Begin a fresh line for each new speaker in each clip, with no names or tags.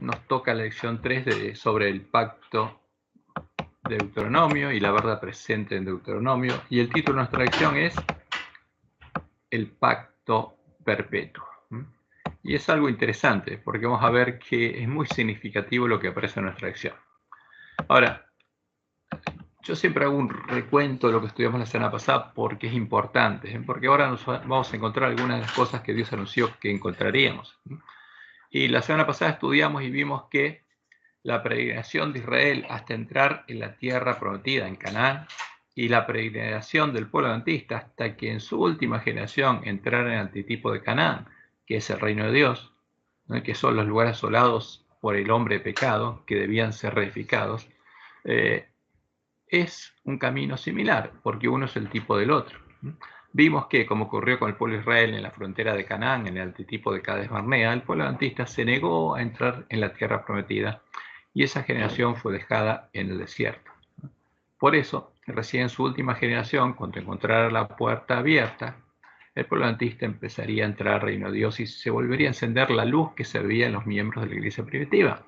nos toca la lección 3 sobre el pacto de Deuteronomio y la verdad presente en Deuteronomio. Y el título de nuestra lección es El pacto perpetuo. Y es algo interesante porque vamos a ver que es muy significativo lo que aparece en nuestra lección. Ahora, yo siempre hago un recuento de lo que estudiamos la semana pasada porque es importante, porque ahora nos vamos a encontrar algunas de las cosas que Dios anunció que encontraríamos. Y la semana pasada estudiamos y vimos que la peregrinación de Israel hasta entrar en la tierra prometida, en Canaán, y la peregrinación del pueblo adventista hasta que en su última generación entrara en el antitipo de Canaán, que es el reino de Dios, ¿no? Que son los lugares asolados por el hombre pecado, que debían ser reedificados, es un camino similar, porque uno es el tipo del otro. Vimos que, como ocurrió con el pueblo de Israel en la frontera de Canaán, en el antitipo de Cades Barnea, el pueblo adventista se negó a entrar en la tierra prometida y esa generación fue dejada en el desierto. Por eso, recién en su última generación, cuando encontrara la puerta abierta, el pueblo adventista empezaría a entrar al reino de Dios y se volvería a encender la luz que se veía en los miembros de la iglesia primitiva,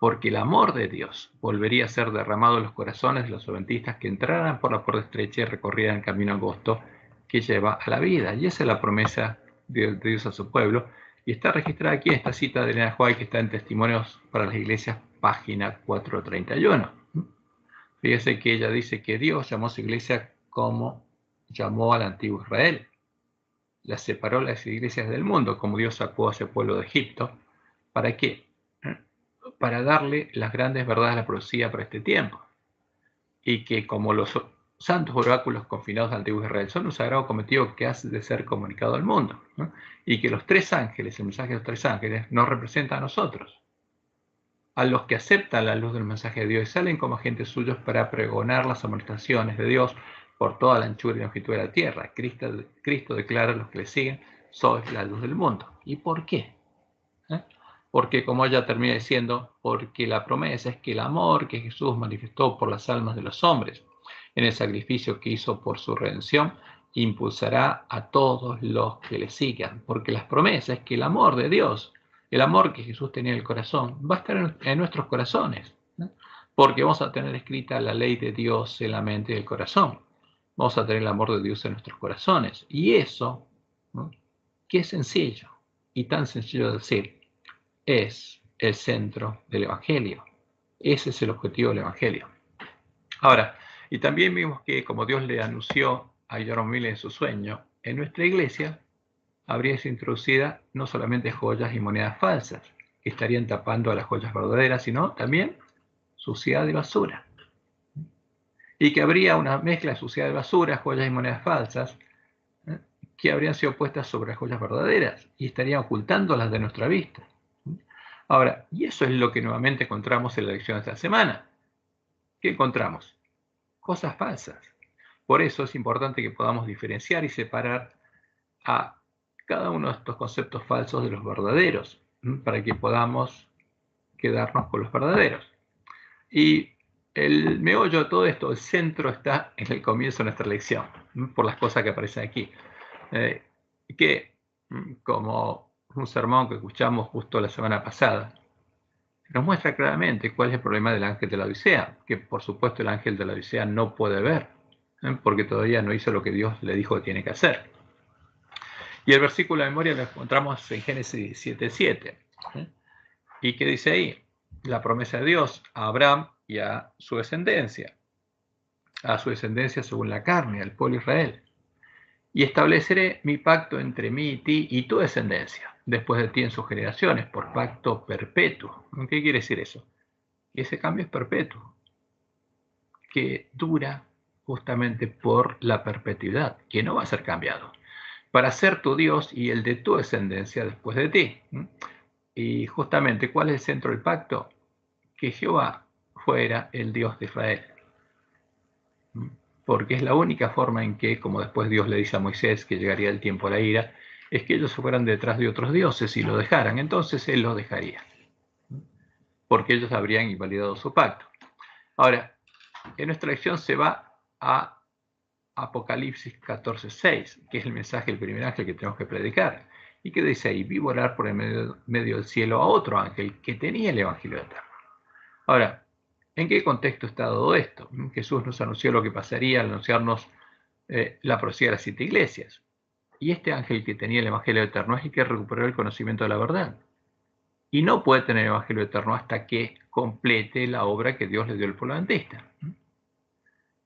porque el amor de Dios volvería a ser derramado en los corazones de los adventistas que entraran por la puerta estrecha y recorrieran el camino angosto que lleva a la vida. Y esa es la promesa de Dios a su pueblo. Y está registrada aquí en esta cita de Elena White, que está en Testimonios para las Iglesias, página 431. Fíjese que ella dice que Dios llamó a su iglesia como llamó al antiguo Israel. Las separó las iglesias del mundo, como Dios sacó a ese pueblo de Egipto. ¿Para qué? Para darle las grandes verdades de la profecía para este tiempo. Y que como los santos oráculos confinados al antiguo Israel son un sagrado cometido que hace de ser comunicado al mundo, ¿no? Y que los tres ángeles, el mensaje de los tres ángeles, nos representa a nosotros, a los que aceptan la luz del mensaje de Dios y salen como agentes suyos para pregonar las amonestaciones de Dios por toda la anchura y longitud de la tierra. Cristo declara a los que le siguen: sois la luz del mundo. ¿Y por qué? Porque, como ella termina diciendo, porque la promesa es que el amor que Jesús manifestó por las almas de los hombres en el sacrificio que hizo por su redención impulsará a todos los que le sigan, porque las promesas es que el amor de Dios, el amor que Jesús tenía en el corazón, va a estar en nuestros corazones, ¿no? Porque vamos a tener escrita la ley de Dios en la mente y el corazón, vamos a tener el amor de Dios en nuestros corazones, y eso, ¿no? Que es sencillo, y tan sencillo de decir, es el centro del Evangelio. Ese es el objetivo del Evangelio. Ahora, y también vimos que, como Dios le anunció a Jerome Miller en su sueño, en nuestra iglesia habría sido introducida no solamente joyas y monedas falsas, que estarían tapando a las joyas verdaderas, sino también suciedad y basura. Y que habría una mezcla de suciedad y basura, joyas y monedas falsas, que habrían sido puestas sobre las joyas verdaderas y estarían ocultándolas de nuestra vista. Ahora, y eso es lo que nuevamente encontramos en la lección de esta semana. ¿Qué encontramos? Cosas falsas. Por eso es importante que podamos diferenciar y separar a cada uno de estos conceptos falsos de los verdaderos, para que podamos quedarnos con los verdaderos. Y el meollo de todo esto, el centro, está en el comienzo de nuestra lección, por las cosas que aparecen aquí. Que, como un sermón que escuchamos justo la semana pasada, nos muestra claramente cuál es el problema del ángel de la Odisea, que por supuesto el ángel de la Odisea no puede ver, porque todavía no hizo lo que Dios le dijo que tiene que hacer. Y el versículo de memoria lo encontramos en Génesis 17:7. ¿Y qué dice ahí? La promesa de Dios a Abraham y a su descendencia según la carne, al pueblo de Israel. Y estableceré mi pacto entre mí y ti y tu descendencia, después de ti en sus generaciones, por pacto perpetuo. ¿Qué quiere decir eso? Ese cambio es perpetuo, que dura justamente por la perpetuidad, que no va a ser cambiado, para ser tu Dios y el de tu descendencia después de ti. Y justamente, ¿cuál es el centro del pacto? Que Jehová fuera el Dios de Israel. Porque es la única forma en que, como después Dios le dice a Moisés que llegaría el tiempo de la ira, es que ellos se fueran detrás de otros dioses y lo dejaran. Entonces él los dejaría, porque ellos habrían invalidado su pacto. Ahora, en nuestra lección se va a Apocalipsis 14:6, que es el mensaje del primer ángel que tenemos que predicar. ¿Y qué dice ahí? Vi volar por el medio del cielo a otro ángel que tenía el Evangelio eterno. Ahora, ¿en qué contexto está todo esto? Jesús nos anunció lo que pasaría al anunciarnos la profecía de las 7 iglesias. Y este ángel que tenía el Evangelio eterno es el que recuperó el conocimiento de la verdad. Y no puede tener el Evangelio eterno hasta que complete la obra que Dios le dio al pueblo adventista,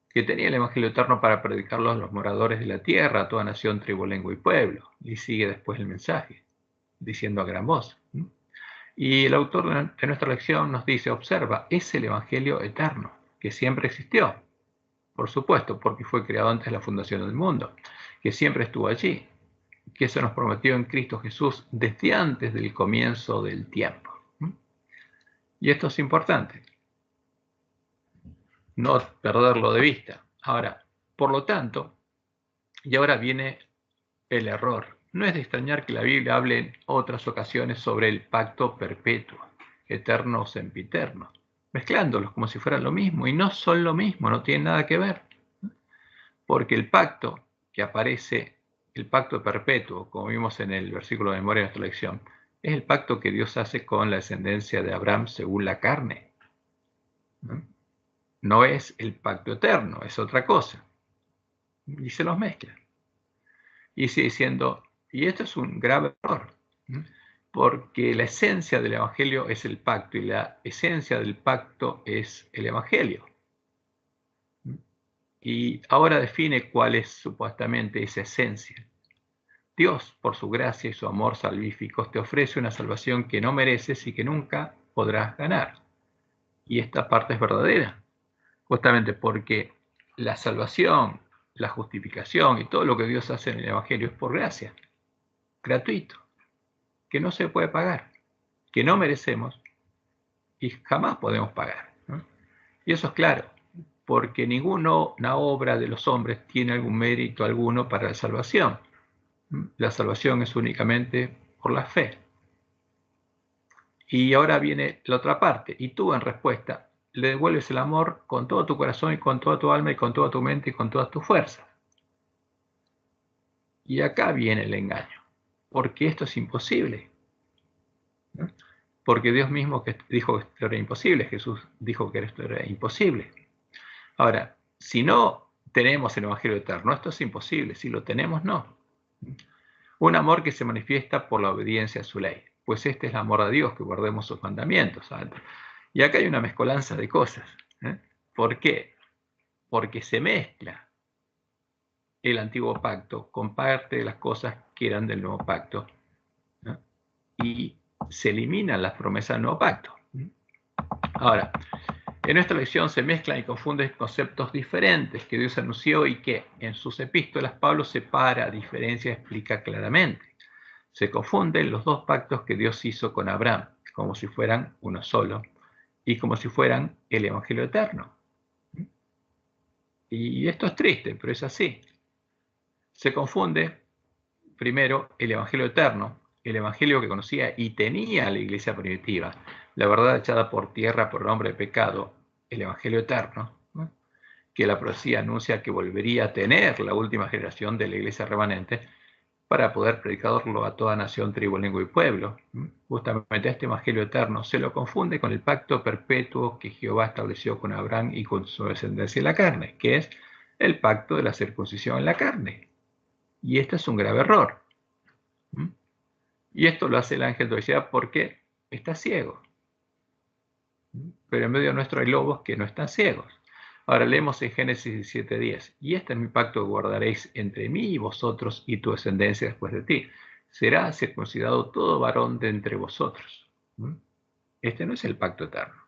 que tenía el Evangelio eterno para predicarlo a los moradores de la tierra, a toda nación, tribu, lengua y pueblo. Y sigue después el mensaje, diciendo a gran voz. Y el autor de nuestra lección nos dice, observa, es el Evangelio eterno, que siempre existió, por supuesto, porque fue creado antes de la fundación del mundo, que siempre estuvo allí, que se nos prometió en Cristo Jesús desde antes del comienzo del tiempo. Y esto es importante, no perderlo de vista. Ahora, por lo tanto, y ahora viene el error. No es de extrañar que la Biblia hable en otras ocasiones sobre el pacto perpetuo, eterno o sempiterno, mezclándolos como si fueran lo mismo, y no son lo mismo, no tienen nada que ver. Porque el pacto que aparece, el pacto perpetuo, como vimos en el versículo de memoria de nuestra lección, es el pacto que Dios hace con la descendencia de Abraham según la carne. No es el pacto eterno, es otra cosa. Y se los mezcla. Y sigue diciendo, y esto es un grave error, porque la esencia del Evangelio es el pacto y la esencia del pacto es el Evangelio. Y ahora define cuál es supuestamente esa esencia. Dios, por su gracia y su amor salvíficos, te ofrece una salvación que no mereces y que nunca podrás ganar. Y esta parte es verdadera, justamente porque la salvación, la justificación y todo lo que Dios hace en el Evangelio es por gracia, gratuito, que no se puede pagar, que no merecemos y jamás podemos pagar, ¿no? Y eso es claro, porque ninguna obra de los hombres tiene algún mérito alguno para la salvación. La salvación es únicamente por la fe. Y ahora viene la otra parte, y tú en respuesta le devuelves el amor con todo tu corazón y con toda tu alma y con toda tu mente y con todas tus fuerzas. Y acá viene el engaño, porque esto es imposible, ¿no? Porque Dios mismo que dijo que esto era imposible, Jesús dijo que esto era imposible. Ahora, si no tenemos el Evangelio eterno, esto es imposible, si lo tenemos, no. Un amor que se manifiesta por la obediencia a su ley, pues este es el amor a Dios, que guardemos sus mandamientos, ¿sabes? Y acá hay una mezcolanza de cosas, ¿eh? ¿Por qué? Porque se mezcla el antiguo pacto con parte de las cosas que eran del nuevo pacto, ¿no? Y se eliminan las promesas del nuevo pacto. Ahora, en nuestra lección se mezclan y confunden conceptos diferentes que Dios anunció y que en sus epístolas Pablo separa, diferencia, explica claramente. Se confunden los dos pactos que Dios hizo con Abraham, como si fueran uno solo, y como si fueran el Evangelio eterno. Y esto es triste, pero es así. Se confunde primero el Evangelio eterno, el Evangelio que conocía y tenía la iglesia primitiva, la verdad echada por tierra por el hombre de pecado, el Evangelio eterno, ¿no? Que la profecía anuncia que volvería a tener la última generación de la iglesia remanente para poder predicarlo a toda nación, tribu, lengua y pueblo. Justamente este Evangelio eterno se lo confunde con el pacto perpetuo que Jehová estableció con Abraham y con su descendencia en la carne, que es el pacto de la circuncisión en la carne. Y este es un grave error. Y esto lo hace el ángel de Odisea porque está ciego. Pero en medio nuestro hay lobos que no están ciegos. Ahora leemos en Génesis 17:10. Y este es mi pacto que guardaréis entre mí y vosotros y tu descendencia después de ti. Será circuncidado todo varón de entre vosotros. Este no es el pacto eterno.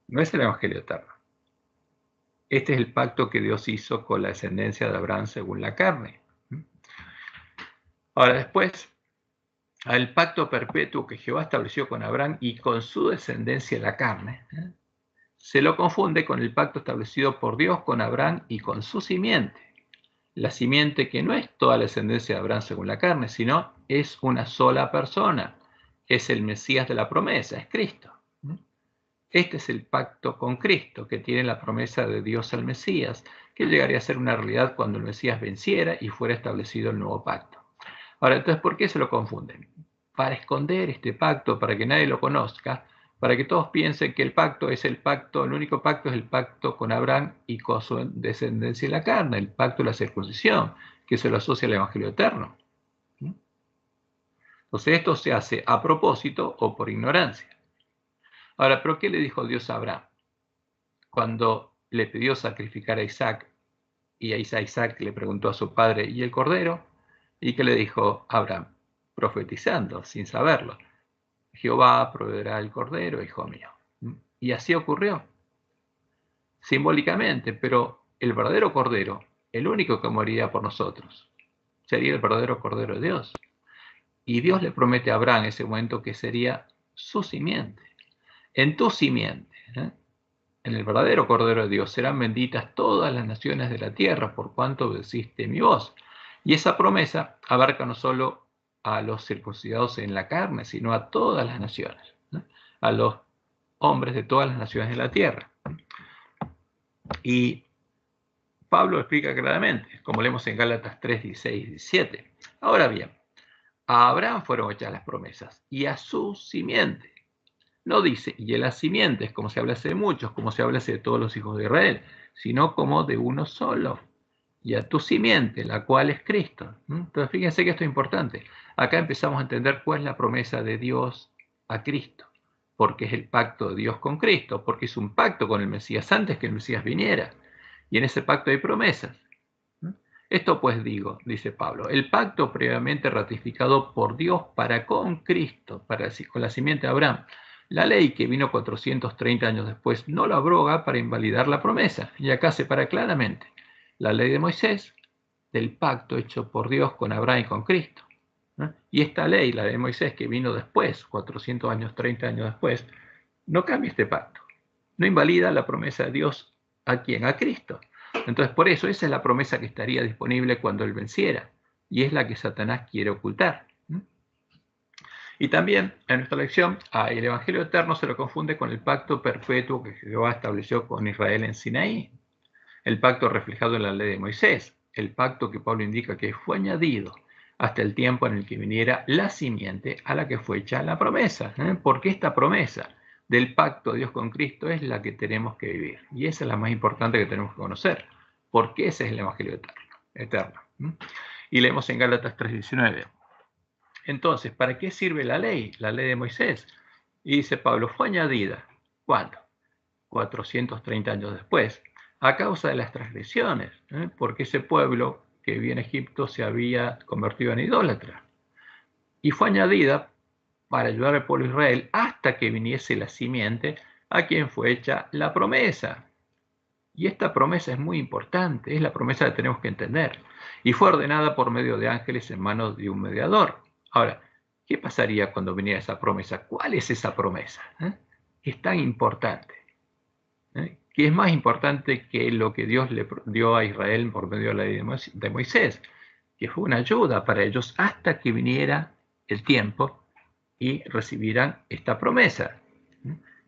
No es el evangelio eterno. Este es el pacto que Dios hizo con la descendencia de Abraham según la carne. Ahora después, al pacto perpetuo que Jehová estableció con Abraham y con su descendencia en la carne, se lo confunde con el pacto establecido por Dios con Abraham y con su simiente. La simiente que no es toda la descendencia de Abraham según la carne, sino es una sola persona. Es el Mesías de la promesa, es Cristo. Este es el pacto con Cristo, que tiene la promesa de Dios al Mesías, que llegaría a ser una realidad cuando el Mesías venciera y fuera establecido el nuevo pacto. Ahora, entonces, ¿por qué se lo confunden? Para esconder este pacto, para que nadie lo conozca, para que todos piensen que el pacto es el pacto, el único pacto es el pacto con Abraham y con su descendencia en la carne, el pacto de la circuncisión, que se lo asocia al Evangelio eterno. Entonces esto se hace a propósito o por ignorancia. Ahora, ¿pero qué le dijo Dios a Abraham? Cuando le pidió sacrificar a Isaac, y a Isaac le preguntó a su padre, ¿y el cordero? ¿Y qué le dijo Abraham? Profetizando, sin saberlo. Jehová proveerá el cordero, hijo mío. Y así ocurrió, simbólicamente, pero el verdadero cordero, el único que moriría por nosotros, sería el verdadero cordero de Dios. Y Dios le promete a Abraham en ese momento que sería su simiente. En tu simiente, en el verdadero cordero de Dios, serán benditas todas las naciones de la tierra por cuanto obedeciste mi voz. Y esa promesa abarca no solo a los circuncidados en la carne, sino a todas las naciones, a los hombres de todas las naciones de la tierra. Y Pablo lo explica claramente, como leemos en Gálatas 3, 16 y 17. Ahora bien, a Abraham fueron hechas las promesas y a su simiente. No dice, y a las simientes, como se hablase de muchos, como se hablase de todos los hijos de Israel, sino como de uno solo. Y a tu simiente, la cual es Cristo. Entonces, fíjense que esto es importante. Acá empezamos a entender cuál es la promesa de Dios a Cristo, porque es el pacto de Dios con Cristo, porque es un pacto con el Mesías antes que el Mesías viniera. Y en ese pacto hay promesas. Esto pues digo, dice Pablo, el pacto previamente ratificado por Dios para con Cristo, con la simiente de Abraham. La ley que vino 430 años después no lo abroga para invalidar la promesa. Y acá separa claramente la ley de Moisés del pacto hecho por Dios con Abraham y con Cristo. Y esta ley, la de Moisés, que vino después, 400 años, 30 años después, no cambia este pacto. No invalida la promesa de Dios a quien, a Cristo. Entonces, por eso esa es la promesa que estaría disponible cuando Él venciera. Y es la que Satanás quiere ocultar. Y también en nuestra lección, el Evangelio eterno se lo confunde con el pacto perpetuo que Jehová estableció con Israel en Sinaí. El pacto reflejado en la ley de Moisés. El pacto que Pablo indica que fue añadido hasta el tiempo en el que viniera la simiente a la que fue hecha la promesa. Porque esta promesa del pacto de Dios con Cristo es la que tenemos que vivir. Y esa es la más importante que tenemos que conocer. Porque ese es el Evangelio eterno. Y leemos en Gálatas 3:19. Entonces, ¿para qué sirve la ley de Moisés? Y dice Pablo, fue añadida. ¿Cuándo? 430 años después, a causa de las transgresiones, porque ese pueblo que vivía en Egipto se había convertido en idólatra. Y fue añadida para ayudar al pueblo de Israel hasta que viniese la simiente a quien fue hecha la promesa. Y esta promesa es muy importante, es la promesa que tenemos que entender. Y fue ordenada por medio de ángeles en manos de un mediador. Ahora, ¿qué pasaría cuando viniera esa promesa? ¿Cuál es esa promesa? Es tan importante. Que es más importante que lo que Dios le dio a Israel por medio de la ley de Moisés, que fue una ayuda para ellos hasta que viniera el tiempo y recibieran esta promesa.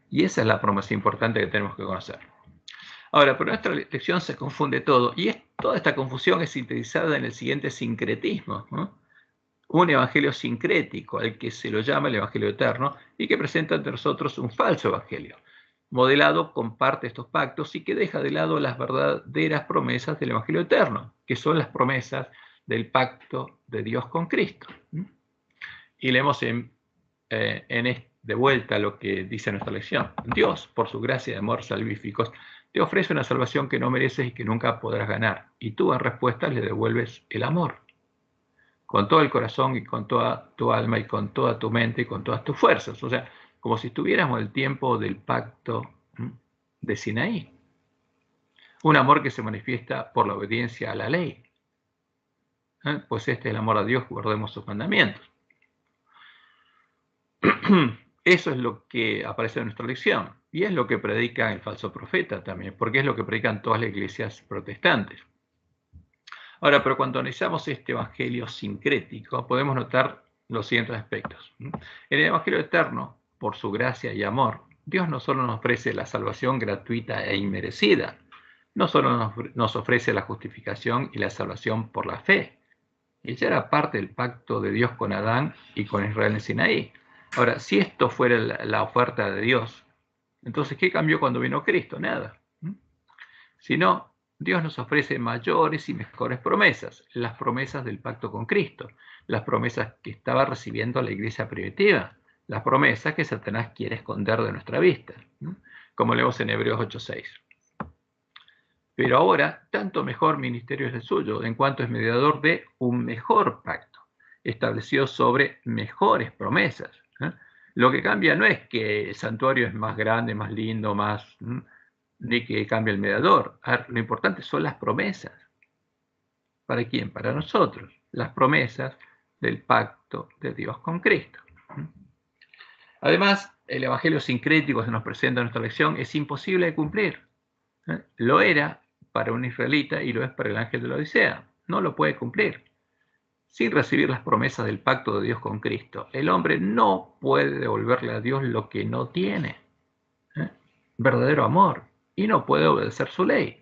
Y esa es la promesa importante que tenemos que conocer. Ahora, pero en nuestra lección se confunde todo, y toda esta confusión es sintetizada en el siguiente sincretismo, un evangelio sincrético, al que se lo llama el evangelio eterno, y que presenta ante nosotros un falso evangelio, modelado comparte estos pactos y que deja de lado las verdaderas promesas del evangelio eterno, que son las promesas del pacto de Dios con Cristo. Y leemos de vuelta lo que dice nuestra lección. Dios, por su gracia y amor salvíficos, te ofrece una salvación que no mereces y que nunca podrás ganar. Y tú en respuesta le devuelves el amor. Con todo el corazón y con toda tu alma y con toda tu mente y con todas tus fuerzas. O sea, como si estuviéramos en el tiempo del pacto de Sinaí. Un amor que se manifiesta por la obediencia a la ley. Pues este es el amor a Dios, guardemos sus mandamientos. Eso es lo que aparece en nuestra lección. Y es lo que predica el falso profeta también, porque es lo que predican todas las iglesias protestantes. Ahora, pero cuando analizamos este evangelio sincrético, podemos notar los siguientes aspectos. En el evangelio eterno, por su gracia y amor, Dios no solo nos ofrece la salvación gratuita e inmerecida, no solo nos ofrece la justificación y la salvación por la fe, Y ya era parte del pacto de Dios con Adán y con Israel en Sinaí. Ahora, si esto fuera la oferta de Dios, entonces, ¿qué cambió cuando vino Cristo? Nada. Si no, Dios nos ofrece mayores y mejores promesas, las promesas del pacto con Cristo, las promesas que estaba recibiendo la iglesia primitiva, las promesas que Satanás quiere esconder de nuestra vista, como leemos en Hebreos 8:6. Pero ahora, tanto mejor ministerio es el suyo, en cuanto es mediador de un mejor pacto, establecido sobre mejores promesas. Lo que cambia no es que el santuario es más grande, más lindo, más... ni que cambie el mediador. Lo importante son las promesas. ¿Para quién? Para nosotros. Las promesas del pacto de Dios con Cristo. Además, el evangelio sincrético que se nos presenta en nuestra lección es imposible de cumplir. Lo era para un israelita y lo es para el ángel de la Odisea. No lo puede cumplir. Sin recibir las promesas del pacto de Dios con Cristo, el hombre no puede devolverle a Dios lo que no tiene. Verdadero amor. Y no puede obedecer su ley.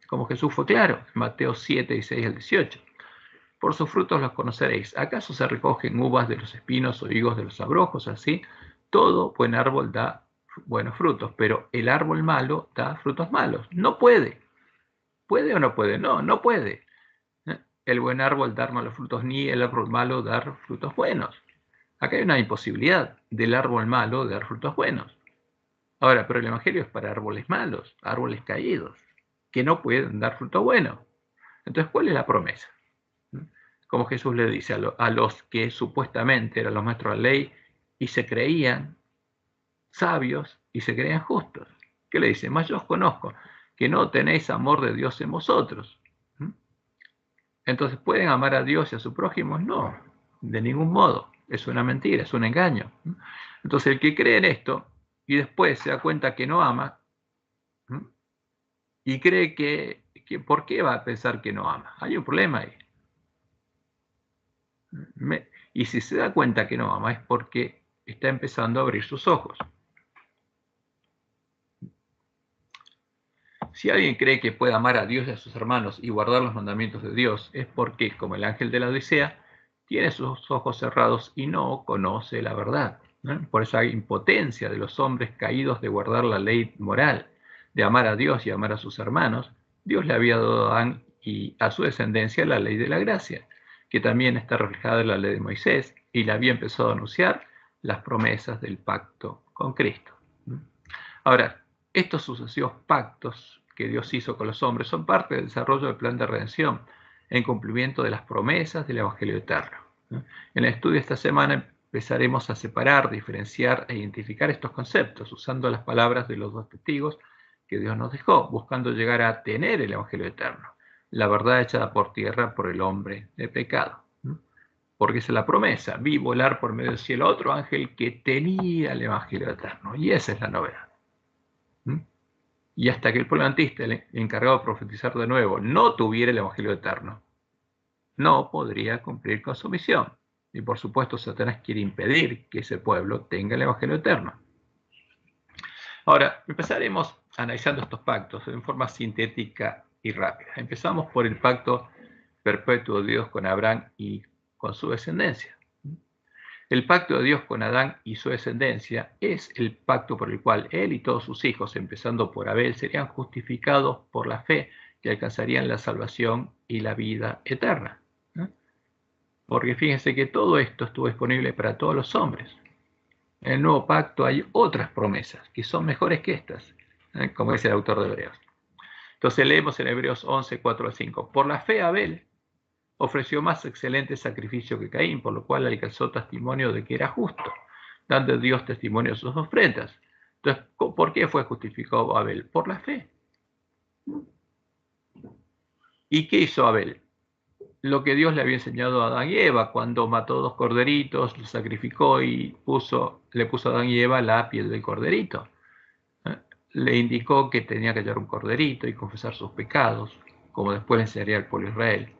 Como Jesús fue claro, en Mateo 7, 16 al 18. Por sus frutos los conoceréis. ¿Acaso se recogen uvas de los espinos o higos de los abrojos? Así, todo buen árbol da buenos frutos, pero el árbol malo da frutos malos. No puede. ¿Puede o no puede? No, no puede. El buen árbol dar malos frutos, ni el árbol malo dar frutos buenos. Acá hay una imposibilidad del árbol malo de dar frutos buenos. Ahora, pero el evangelio es para árboles malos, árboles caídos, que no pueden dar fruto bueno. Entonces, ¿cuál es la promesa? Como Jesús le dice a los que supuestamente eran los maestros de la ley y se creían sabios y se creían justos. ¿Qué le dice? Mas yo os conozco, que no tenéis amor de Dios en vosotros. Entonces, ¿pueden amar a Dios y a su prójimo? No, de ningún modo. Es una mentira, es un engaño. Entonces, el que cree en esto y después se da cuenta que no ama y cree que ¿por qué va a pensar que no ama? Hay un problema ahí. Y si se da cuenta que no ama es porque está empezando a abrir sus ojos. Si alguien cree que puede amar a Dios y a sus hermanos y guardar los mandamientos de Dios, es porque, como el ángel de la Odisea, tiene sus ojos cerrados y no conoce la verdad. Por eso hay impotencia de los hombres caídos de guardar la ley moral, de amar a Dios y amar a sus hermanos. Dios le había dado a Adán y a su descendencia la ley de la gracia, que también está reflejada en la ley de Moisés, y le había empezado a anunciar las promesas del pacto con Cristo. Ahora, estos sucesivos pactos que Dios hizo con los hombres son parte del desarrollo del plan de redención, en cumplimiento de las promesas del Evangelio eterno. En el estudio de esta semana empezaremos a separar, diferenciar e identificar estos conceptos, usando las palabras de los dos testigos que Dios nos dejó, buscando llegar a tener el Evangelio eterno, la verdad echada por tierra por el hombre de pecado. Porque es la promesa, vi volar por medio del cielo otro ángel que tenía el Evangelio eterno, y esa es la novedad. Y hasta que el pueblo antista, el encargado de profetizar de nuevo, no tuviera el Evangelio eterno, no podría cumplir con su misión. Y por supuesto, Satanás quiere impedir que ese pueblo tenga el Evangelio eterno. Ahora, empezaremos analizando estos pactos en forma sintética y rápida. Empezamos por el pacto perpetuo de Dios con Abraham y con su descendencia. El pacto de Dios con Adán y su descendencia es el pacto por el cual él y todos sus hijos, empezando por Abel, serían justificados por la fe, que alcanzarían la salvación y la vida eterna. Porque fíjense que todo esto estuvo disponible para todos los hombres. En el nuevo pacto hay otras promesas que son mejores que estas, como dice el autor de Hebreos. Entonces leemos en Hebreos 11, 4 al 5. Por la fe Abel ofreció más excelente sacrificio que Caín, por lo cual alcanzó testimonio de que era justo, dando a Dios testimonio de sus ofrendas. Entonces, ¿por qué fue justificado Abel? Por la fe. ¿Y qué hizo Abel? Lo que Dios le había enseñado a Adán y Eva cuando mató 2 corderitos, los sacrificó y le puso a Adán y Eva la piel del corderito. Le indicó que tenía que hallar un corderito y confesar sus pecados, como después le enseñaría al pueblo de Israel,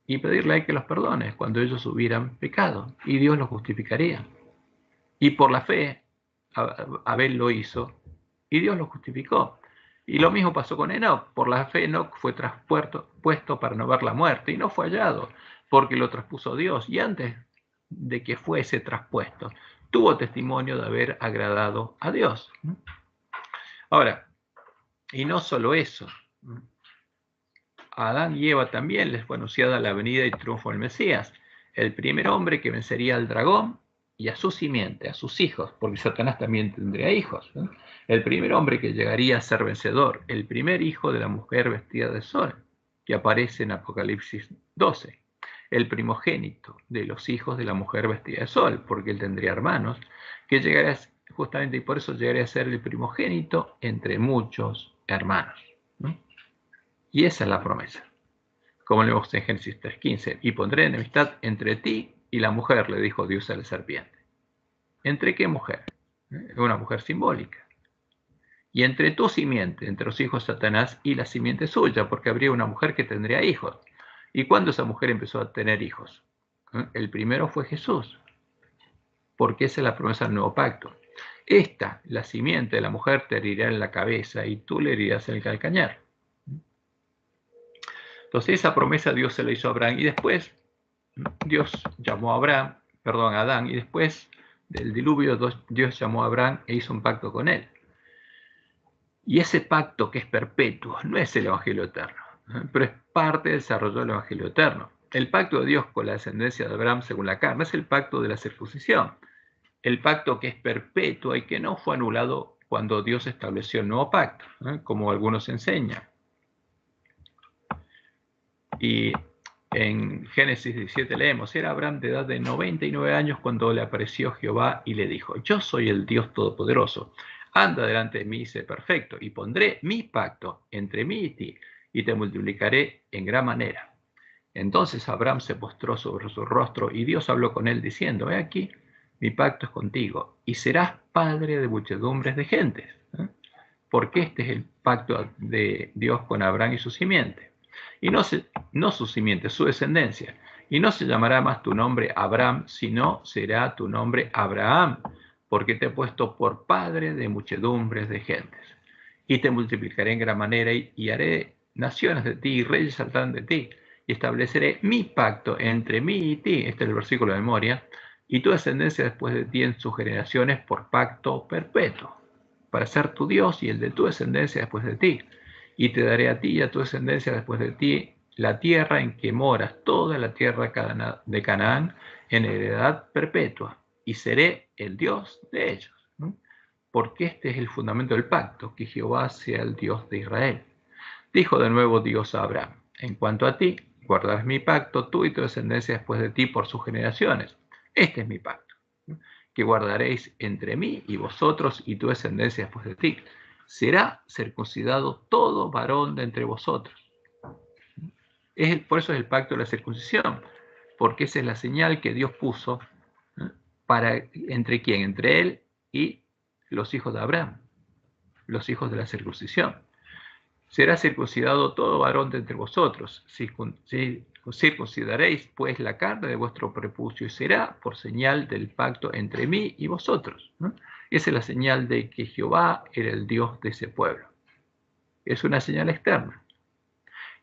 y pedirle a él que los perdone cuando ellos hubieran pecado, y Dios los justificaría. Y por la fe, Abel lo hizo, y Dios lo justificó. Y lo mismo pasó con Enoc. Por la fe Enoc fue puesto para no ver la muerte, y no fue hallado. porque lo traspuso Dios, y antes de que fuese traspuesto, tuvo testimonio de haber agradado a Dios. Ahora, y no solo eso, a Adán y Eva también les fue anunciada la venida y triunfo del Mesías, el primer hombre que vencería al dragón y a su simiente, a sus hijos, porque Satanás también tendría hijos. El primer hombre que llegaría a ser vencedor, el primer hijo de la mujer vestida de sol, que aparece en Apocalipsis 12. El primogénito de los hijos de la mujer vestida de sol, porque él tendría hermanos, que llegaría justamente, y por eso llegaría a ser el primogénito entre muchos hermanos. Y esa es la promesa. Como leemos en Génesis 3:15, y pondré enemistad entre ti y la mujer, le dijo Dios a la serpiente. ¿Entre qué mujer? Una mujer simbólica. Y entre tu simiente, entre los hijos de Satanás y la simiente suya, porque habría una mujer que tendría hijos. ¿Y cuándo esa mujer empezó a tener hijos? El primero fue Jesús, porque esa es la promesa del nuevo pacto. Esta, la simiente de la mujer, te herirá en la cabeza y tú le herirás en el calcañar. Entonces esa promesa Dios se la hizo a Abraham, y después Dios llamó a Adán, y después del diluvio Dios llamó a Abraham e hizo un pacto con él. Y ese pacto, que es perpetuo, no es el Evangelio eterno, pero es parte del desarrollo del Evangelio eterno. El pacto de Dios con la descendencia de Abraham según la carne es el pacto de la circuncisión, el pacto que es perpetuo y que no fue anulado cuando Dios estableció el nuevo pacto, como algunos enseñan. Y en Génesis 17 leemos, era Abraham de edad de 99 años cuando le apareció Jehová y le dijo, yo soy el Dios Todopoderoso, anda delante de mí y sé perfecto, y pondré mi pacto entre mí y ti, y te multiplicaré en gran manera. Entonces Abraham se postró sobre su rostro, y Dios habló con él diciendo, he aquí, mi pacto es contigo, y serás padre de muchedumbres de gentes. Porque este es el pacto de Dios con Abraham y su simiente. Y no su simiente, su descendencia. Y no se llamará más tu nombre Abraham, sino será tu nombre Abraham, porque te he puesto por padre de muchedumbres de gentes. Y te multiplicaré en gran manera y haré naciones de ti y reyes saldrán de ti. Y estableceré mi pacto entre mí y ti, este es el versículo de memoria, y tu descendencia después de ti en sus generaciones por pacto perpetuo, para ser tu Dios y el de tu descendencia después de ti. Y te daré a ti y a tu descendencia después de ti la tierra en que moras, toda la tierra de Canaán, en heredad perpetua, y seré el Dios de ellos. Porque este es el fundamento del pacto, que Jehová sea el Dios de Israel. Dijo de nuevo Dios a Abraham, en cuanto a ti, guardarás mi pacto, tú y tu descendencia después de ti por sus generaciones. Este es mi pacto, que guardaréis entre mí y vosotros y tu descendencia después de ti. Será circuncidado todo varón de entre vosotros. Por eso es el pacto de la circuncisión, porque esa es la señal que Dios puso ¿entre quién? Entre él y los hijos de Abraham, los hijos de la circuncisión. Será circuncidado todo varón de entre vosotros. Circuncidaréis pues la carne de vuestro prepucio, y será por señal del pacto entre mí y vosotros. Esa es la señal de que Jehová era el Dios de ese pueblo. Es una señal externa.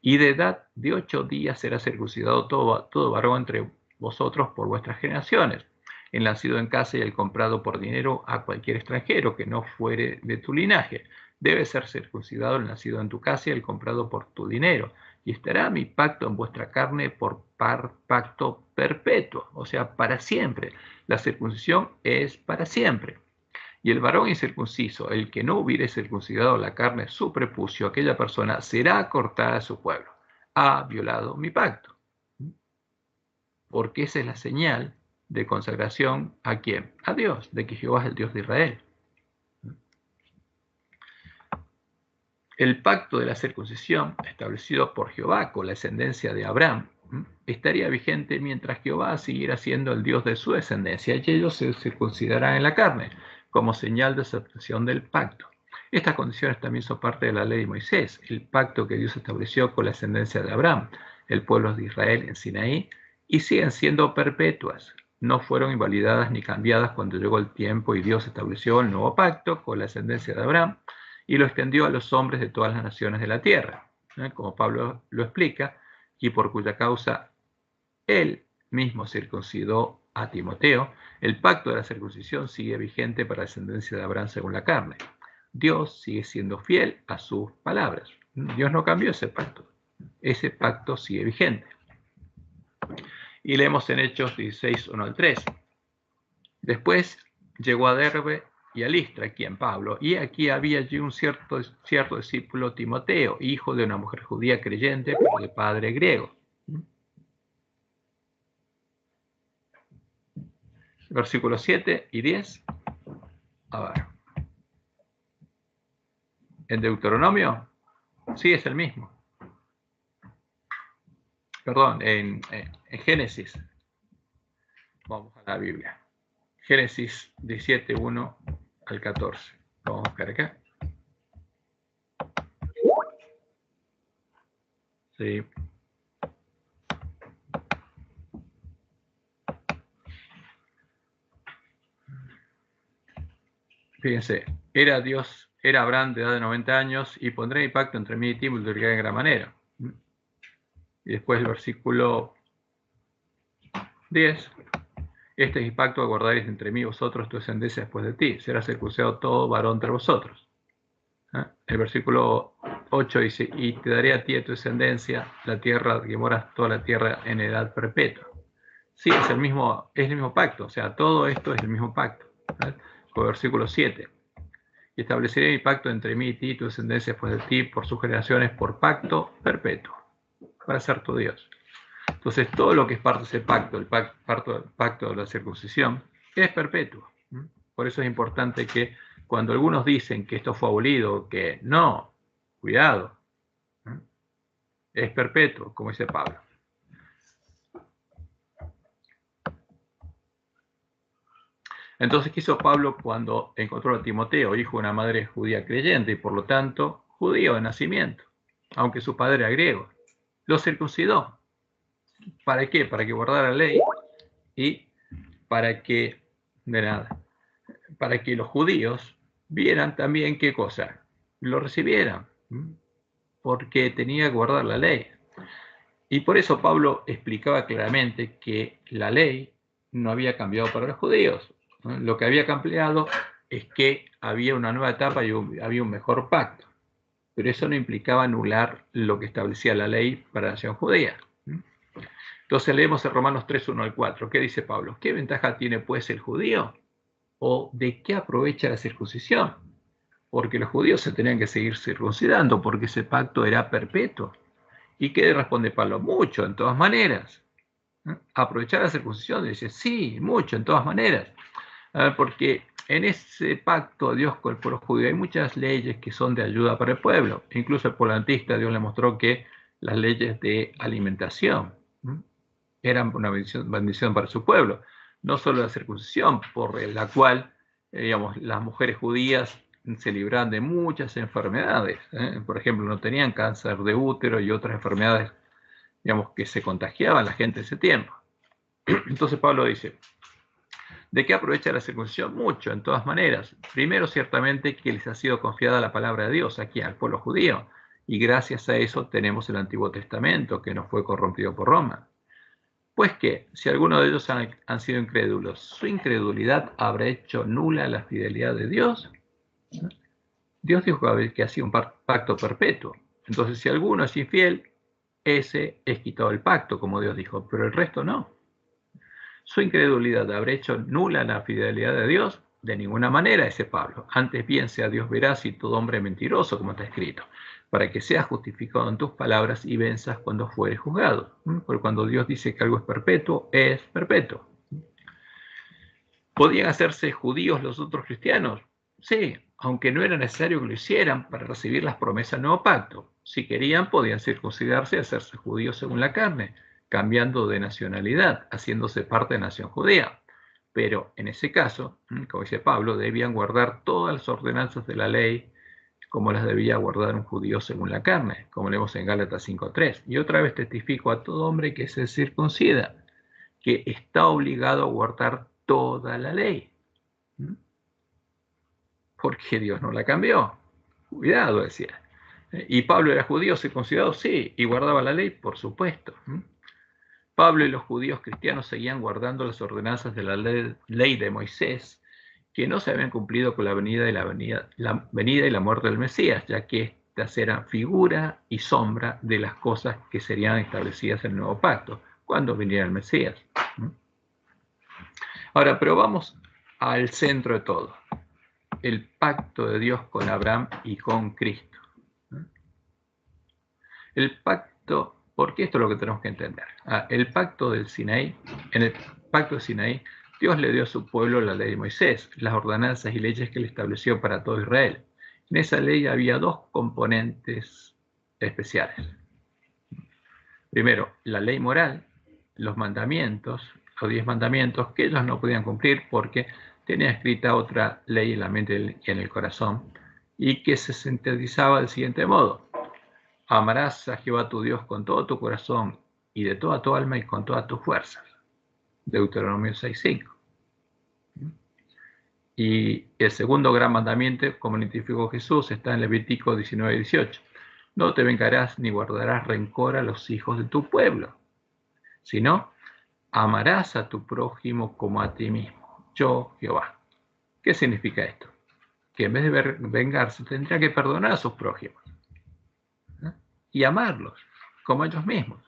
Y de edad de 8 días será circuncidado todo varón entre vosotros por vuestras generaciones, el nacido en casa y el comprado por dinero a cualquier extranjero que no fuere de tu linaje. Debe ser circuncidado el nacido en tu casa y el comprado por tu dinero. Y estará mi pacto en vuestra carne por pacto perpetuo, o sea, para siempre. La circuncisión es para siempre. Y el varón incircunciso, el que no hubiere circuncidado la carne, su prepucio, aquella persona será cortada de su pueblo. Ha violado mi pacto. Porque esa es la señal de consagración ¿a quién? A Dios, de que Jehová es el Dios de Israel. El pacto de la circuncisión, establecido por Jehová con la descendencia de Abraham, estaría vigente mientras Jehová siguiera siendo el Dios de su descendencia, y ellos se circuncidarán en la carne, como señal de aceptación del pacto. Estas condiciones también son parte de la ley de Moisés, el pacto que Dios estableció con la descendencia de Abraham, el pueblo de Israel en Sinaí, y siguen siendo perpetuas. No fueron invalidadas ni cambiadas cuando llegó el tiempo y Dios estableció el nuevo pacto con la descendencia de Abraham y lo extendió a los hombres de todas las naciones de la tierra, como Pablo lo explica, y por cuya causa Él mismo circuncidó a Timoteo. El pacto de la circuncisión sigue vigente para la descendencia de Abraham según la carne. Dios sigue siendo fiel a sus palabras. Dios no cambió ese pacto. Ese pacto sigue vigente. Y leemos en Hechos 16, 1 al 3. Después llegó a Derbe y a Listra, quien Pablo, y aquí había allí un cierto discípulo Timoteo, hijo de una mujer judía creyente, pero de padre griego. Versículos 7 y 10. A ver. En Deuteronomio, sí es el mismo. Perdón, en Génesis. Vamos a la Biblia. Génesis 17, 1 al 14. Vamos a buscar acá. Sí. Fíjense, era Abraham de edad de 90 años y pondré mi pacto entre mí y ti y multiplicaré en gran manera. Y después el versículo 10. Este es mi pacto que guardaréis entre mí y vosotros, tu descendencia después de ti. Será circuncidado todo varón entre vosotros. El versículo 8 dice, y te daré a ti y a tu descendencia la tierra que moras toda la tierra en edad perpetua. Sí, es el mismo pacto, o sea, todo esto es el mismo pacto. Por versículo 7. Y estableceré mi pacto entre mí y ti y tu descendencia después de ti por sus generaciones por pacto perpetuo, para ser tu Dios. Entonces, todo lo que es parte de ese pacto, el pacto de la circuncisión, es perpetuo. Por eso es importante que cuando algunos dicen que esto fue abolido, que no, cuidado, es perpetuo, como dice Pablo. Entonces, ¿qué hizo Pablo cuando encontró a Timoteo, hijo de una madre judía creyente y por lo tanto judío de nacimiento, aunque su padre era griego? Lo circuncidó. ¿Para qué? Para que guardara la ley y para que, para que los judíos vieran también qué cosa, lo recibieran, porque tenía que guardar la ley. Y por eso Pablo explicaba claramente que la ley no había cambiado para los judíos. Lo que había cambiado es que había una nueva etapa y había un mejor pacto. Pero eso no implicaba anular lo que establecía la ley para la nación judía. Entonces leemos en Romanos 3, 1 al 4. ¿Qué dice Pablo? ¿Qué ventaja tiene pues el judío? ¿O de qué aprovecha la circuncisión? Porque los judíos se tenían que seguir circuncidando porque ese pacto era perpetuo. ¿Y qué responde Pablo? Mucho, en todas maneras. Aprovechar la circuncisión, dice, sí, mucho, en todas maneras. Porque en ese pacto de Dios con el pueblo judío hay muchas leyes que son de ayuda para el pueblo. Incluso el pueblo antista, Dios le mostró que las leyes de alimentación eran una bendición para su pueblo. No solo la circuncisión, por la cual digamos, las mujeres judías se libraban de muchas enfermedades. Por ejemplo, no tenían cáncer de útero y otras enfermedades, digamos, que se contagiaban la gente en ese tiempo. Entonces Pablo dice, ¿de qué aprovecha la circuncisión? Mucho, en todas maneras. Primero, ciertamente, que les ha sido confiada la palabra de Dios aquí al pueblo judío, y gracias a eso tenemos el Antiguo Testamento, que no fue corrompido por Roma. Pues que, si alguno de ellos han sido incrédulos, ¿su incredulidad habrá hecho nula la fidelidad de Dios? Dios dijo que hacía un pacto perpetuo. Entonces, si alguno es infiel, ese es quitado el pacto, como Dios dijo, pero el resto no. ¿Su incredulidad habrá hecho nula la fidelidad de Dios? De ninguna manera, dice Pablo. Antes bien sea Dios veraz y todo hombre mentiroso, como está escrito, para que seas justificado en tus palabras y venzas cuando fueres juzgado. Porque cuando Dios dice que algo es perpetuo, es perpetuo. ¿Podían hacerse judíos los otros cristianos? Sí, aunque no era necesario que lo hicieran para recibir las promesas del nuevo pacto. Si querían, podían circuncidarse y hacerse judíos según la carne, cambiando de nacionalidad, haciéndose parte de la nación judía. Pero en ese caso, como dice Pablo, debían guardar todas las ordenanzas de la ley como las debía guardar un judío según la carne, como leemos en Gálatas 5:3. Y otra vez testifico a todo hombre que se circuncida, que está obligado a guardar toda la ley. Porque Dios no la cambió. Cuidado, decía. ¿Y Pablo era judío circuncidado? Sí. ¿Y guardaba la ley? Por supuesto. Pablo y los judíos cristianos seguían guardando las ordenanzas de la ley de Moisés, que no se habían cumplido con la venida y la muerte del Mesías, ya que estas eran figura y sombra de las cosas que serían establecidas en el nuevo pacto, cuando viniera el Mesías. Ahora, pero vamos al centro de todo, el pacto de Dios con Abraham y con Cristo. El pacto, porque esto es lo que tenemos que entender. El pacto del Sinaí, en el pacto de Sinaí, Dios le dio a su pueblo la ley de Moisés, las ordenanzas y leyes que le estableció para todo Israel. En esa ley había dos componentes especiales. Primero, la ley moral, los mandamientos, los 10 mandamientos, que ellos no podían cumplir porque tenían escrita otra ley en la mente y en el corazón, y que se sintetizaba del siguiente modo: amarás a Jehová tu Dios con todo tu corazón y de toda tu alma y con todas tus fuerzas. Deuteronomio 6:5. Y el segundo gran mandamiento, como lo identificó Jesús, está en Levítico 19:18. No te vengarás ni guardarás rencor a los hijos de tu pueblo, sino amarás a tu prójimo como a ti mismo. Yo, Jehová. ¿Qué significa esto? Que en vez de vengarse, tendría que perdonar a sus prójimos, ¿no? Y amarlos como ellos mismos.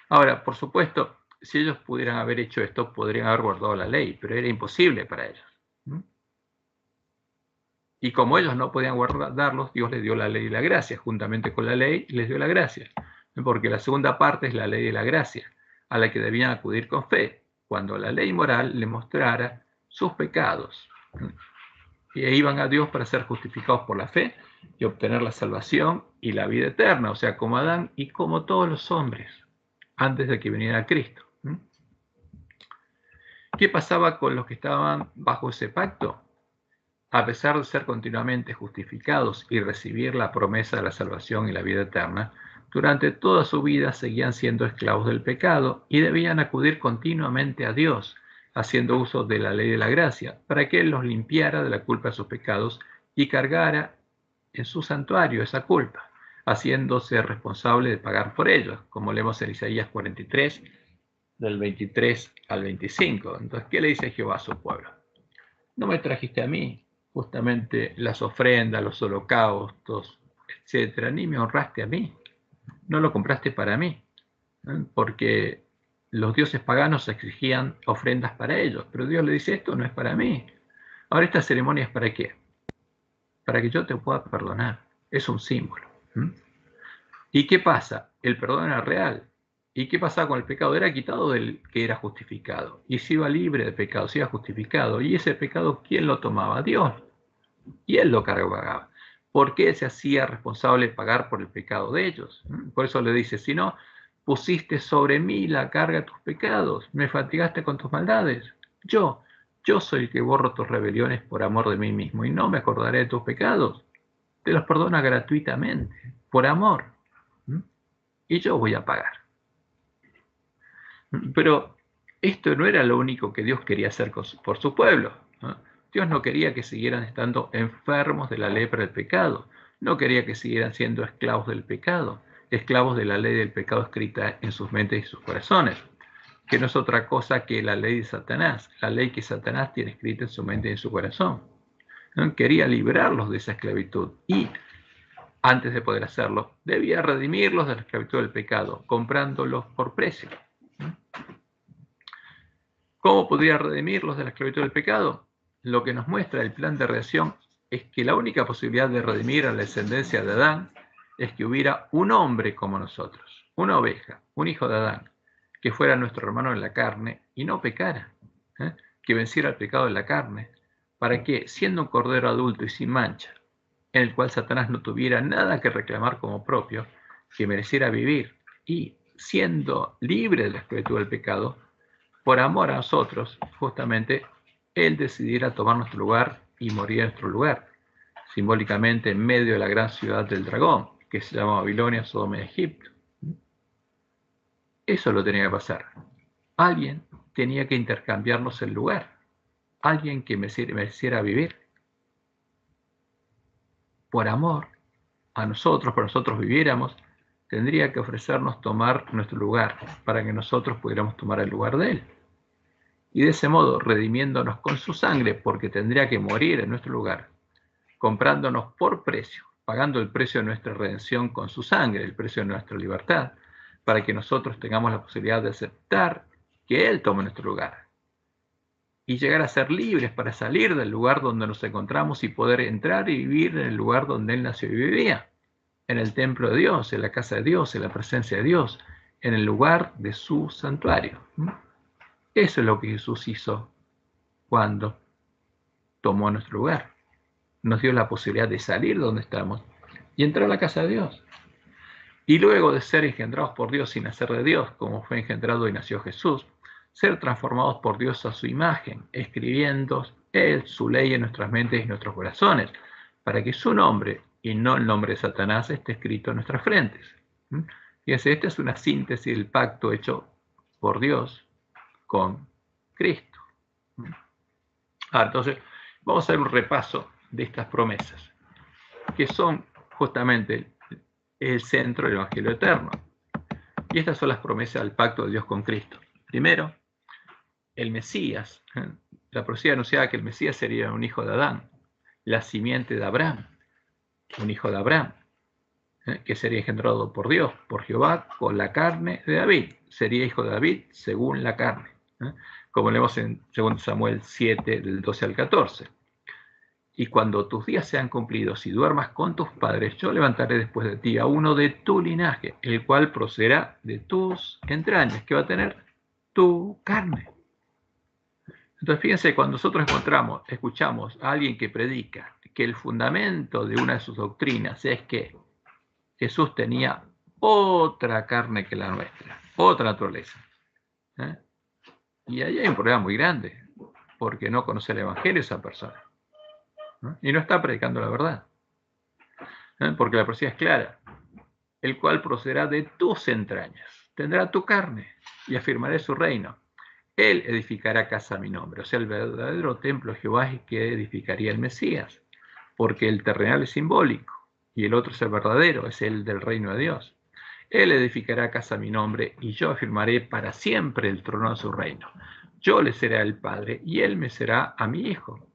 Ahora, por supuesto, si ellos pudieran haber hecho esto, podrían haber guardado la ley, pero era imposible para ellos. Y como ellos no podían guardarlos, Dios les dio la ley y la gracia. Juntamente con la ley les dio la gracia. Porque la segunda parte es la ley de la gracia, a la que debían acudir con fe, cuando la ley moral les mostrara sus pecados. Y iban a Dios para ser justificados por la fe y obtener la salvación y la vida eterna, o sea, como Adán y como todos los hombres, antes de que viniera Cristo. ¿Qué pasaba con los que estaban bajo ese pacto? A pesar de ser continuamente justificados y recibir la promesa de la salvación y la vida eterna, durante toda su vida seguían siendo esclavos del pecado y debían acudir continuamente a Dios, haciendo uso de la ley de la gracia, para que Él los limpiara de la culpa de sus pecados y cargara en su santuario esa culpa, haciéndose responsable de pagar por ellos, como leemos en Isaías 43, del 23 al 25. Entonces, ¿qué le dice Jehová a su pueblo? No me trajiste a mí justamente las ofrendas, los holocaustos, etcétera, ni me honraste a mí. No lo compraste para mí, porque los dioses paganos exigían ofrendas para ellos, pero Dios le dice: esto no es para mí. Ahora, esta ceremonia es para qué? Para que yo te pueda perdonar. Es un símbolo. ¿Y qué pasa? El perdón era real. ¿Y qué pasaba con el pecado? Era quitado del que era justificado. Y se iba libre de pecado, se iba justificado. Y ese pecado, ¿quién lo tomaba? Dios. Y Él lo cargaba. ¿Por qué se hacía responsable de pagar por el pecado de ellos? Por eso le dice: si no, pusiste sobre mí la carga de tus pecados, me fatigaste con tus maldades. Yo soy el que borro tus rebeliones por amor de mí mismo, y no me acordaré de tus pecados. Te los perdona gratuitamente, por amor. Y yo voy a pagar. Pero esto no era lo único que Dios quería hacer por su pueblo, ¿no? Dios no quería que siguieran estando enfermos de la lepra del pecado. No quería que siguieran siendo esclavos del pecado, esclavos de la ley del pecado escrita en sus mentes y sus corazones, que no es otra cosa que la ley de Satanás, la ley que Satanás tiene escrita en su mente y en su corazón. ¿No? Quería librarlos de esa esclavitud y, antes de poder hacerlo, debía redimirlos de la esclavitud del pecado, comprándolos por precio. ¿Cómo podría redimirlos de la esclavitud del pecado? Lo que nos muestra el plan de redención es que la única posibilidad de redimir a la descendencia de Adán es que hubiera un hombre como nosotros, una oveja, un hijo de Adán, que fuera nuestro hermano en la carne y no pecara, que venciera el pecado de la carne, para que, siendo un cordero adulto y sin mancha, en el cual Satanás no tuviera nada que reclamar como propio, que mereciera vivir, y siendo libre de la esclavitud del pecado, por amor a nosotros, justamente, Él decidiera tomar nuestro lugar y morir en nuestro lugar, simbólicamente en medio de la gran ciudad del dragón, que se llama Babilonia, Sodoma y Egipto. Eso lo tenía que pasar. Alguien tenía que intercambiarnos el lugar, alguien que mereciera vivir. Por amor a nosotros, para nosotros viviéramos, tendría que ofrecernos tomar nuestro lugar para que nosotros pudiéramos tomar el lugar de Él. Y de ese modo, redimiéndonos con su sangre, porque tendría que morir en nuestro lugar, comprándonos por precio, pagando el precio de nuestra redención con su sangre, el precio de nuestra libertad, para que nosotros tengamos la posibilidad de aceptar que Él tome nuestro lugar y llegar a ser libres para salir del lugar donde nos encontramos y poder entrar y vivir en el lugar donde Él nació y vivía, en el templo de Dios, en la casa de Dios, en la presencia de Dios, en el lugar de su santuario. Eso es lo que Jesús hizo cuando tomó nuestro lugar. Nos dio la posibilidad de salir de donde estamos y entrar a la casa de Dios. Y luego de ser engendrados por Dios y nacer de Dios, como fue engendrado y nació Jesús, ser transformados por Dios a su imagen, escribiendo Él su ley en nuestras mentes y nuestros corazones, para que su nombre, y no el nombre de Satanás, esté escrito en nuestras frentes. Fíjense, esta es una síntesis del pacto hecho por Dios con Cristo. Entonces, vamos a hacer un repaso de estas promesas, que son justamente el centro del Evangelio eterno. Y estas son las promesas del pacto de Dios con Cristo. Primero, el Mesías. La profecía anunciaba que el Mesías sería un hijo de Adán, la simiente de Abraham, un hijo de Abraham, que sería engendrado por Dios, por Jehová, con la carne de David. Sería hijo de David según la carne, como leemos en 2 Samuel 7, del 12 al 14. Y cuando tus días sean cumplidos y duermas con tus padres, yo levantaré después de ti a uno de tu linaje, el cual procederá de tus entrañas, que va a tener tu carne. Entonces, fíjense, cuando nosotros escuchamos a alguien que predica que el fundamento de una de sus doctrinas es que Jesús tenía otra carne que la nuestra, otra naturaleza. Y ahí hay un problema muy grande, porque no conoce el Evangelio esa persona. Y no está predicando la verdad. Porque la profecía es clara. El cual procederá de tus entrañas, tendrá tu carne y afirmaré su reino. Él edificará casa a mi nombre. O sea, el verdadero templo de Jehová es que edificaría el Mesías, porque el terrenal es simbólico y el otro es el verdadero, es el del reino de Dios. Él edificará casa a mi nombre y yo afirmaré para siempre el trono de su reino. Yo le seré el padre y él me será a mi hijo.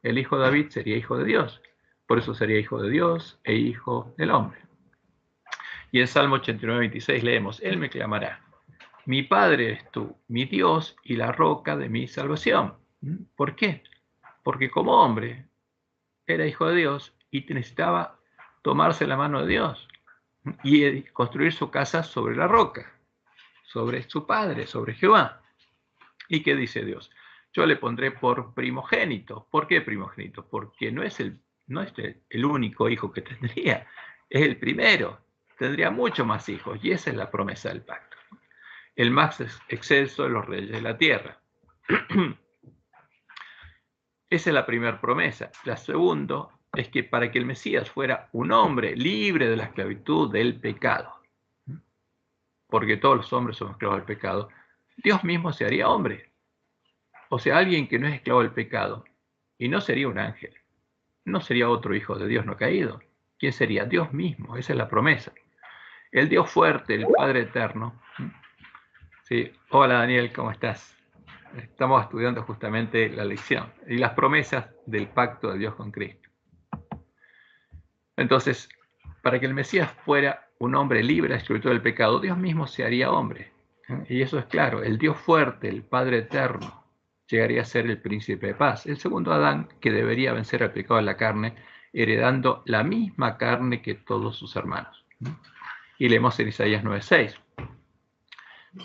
El hijo de David sería hijo de Dios, por eso sería hijo de Dios e hijo del hombre. Y en Salmo 89, 26 leemos, Él me clamará, mi Padre eres tú, mi Dios y la roca de mi salvación. ¿Por qué? Porque como hombre era hijo de Dios y necesitaba tomarse la mano de Dios y construir su casa sobre la roca, sobre su Padre, sobre Jehová. ¿Y qué dice Dios? Yo le pondré por primogénito. ¿Por qué primogénito? Porque no es el único hijo que tendría, es el primero. Tendría muchos más hijos y esa es la promesa del pacto. El más excelso de los reyes de la tierra. Esa es la primera promesa. La segunda es que para que el Mesías fuera un hombre libre de la esclavitud del pecado, porque todos los hombres son esclavos del pecado, Dios mismo se haría hombre. O sea, alguien que no es esclavo del pecado, y no sería un ángel, no sería otro hijo de Dios no caído. ¿Quién sería? Dios mismo, esa es la promesa. El Dios fuerte, el Padre eterno. Sí. Hola Daniel, ¿cómo estás? Estamos estudiando justamente la lección y las promesas del pacto de Dios con Cristo. Entonces, para que el Mesías fuera un hombre libre de la esclavitud del pecado, Dios mismo se haría hombre. Y eso es claro, el Dios fuerte, el Padre eterno, llegaría a ser el príncipe de paz. El segundo Adán, que debería vencer al pecado de la carne, heredando la misma carne que todos sus hermanos. Y leemos en Isaías 9:6.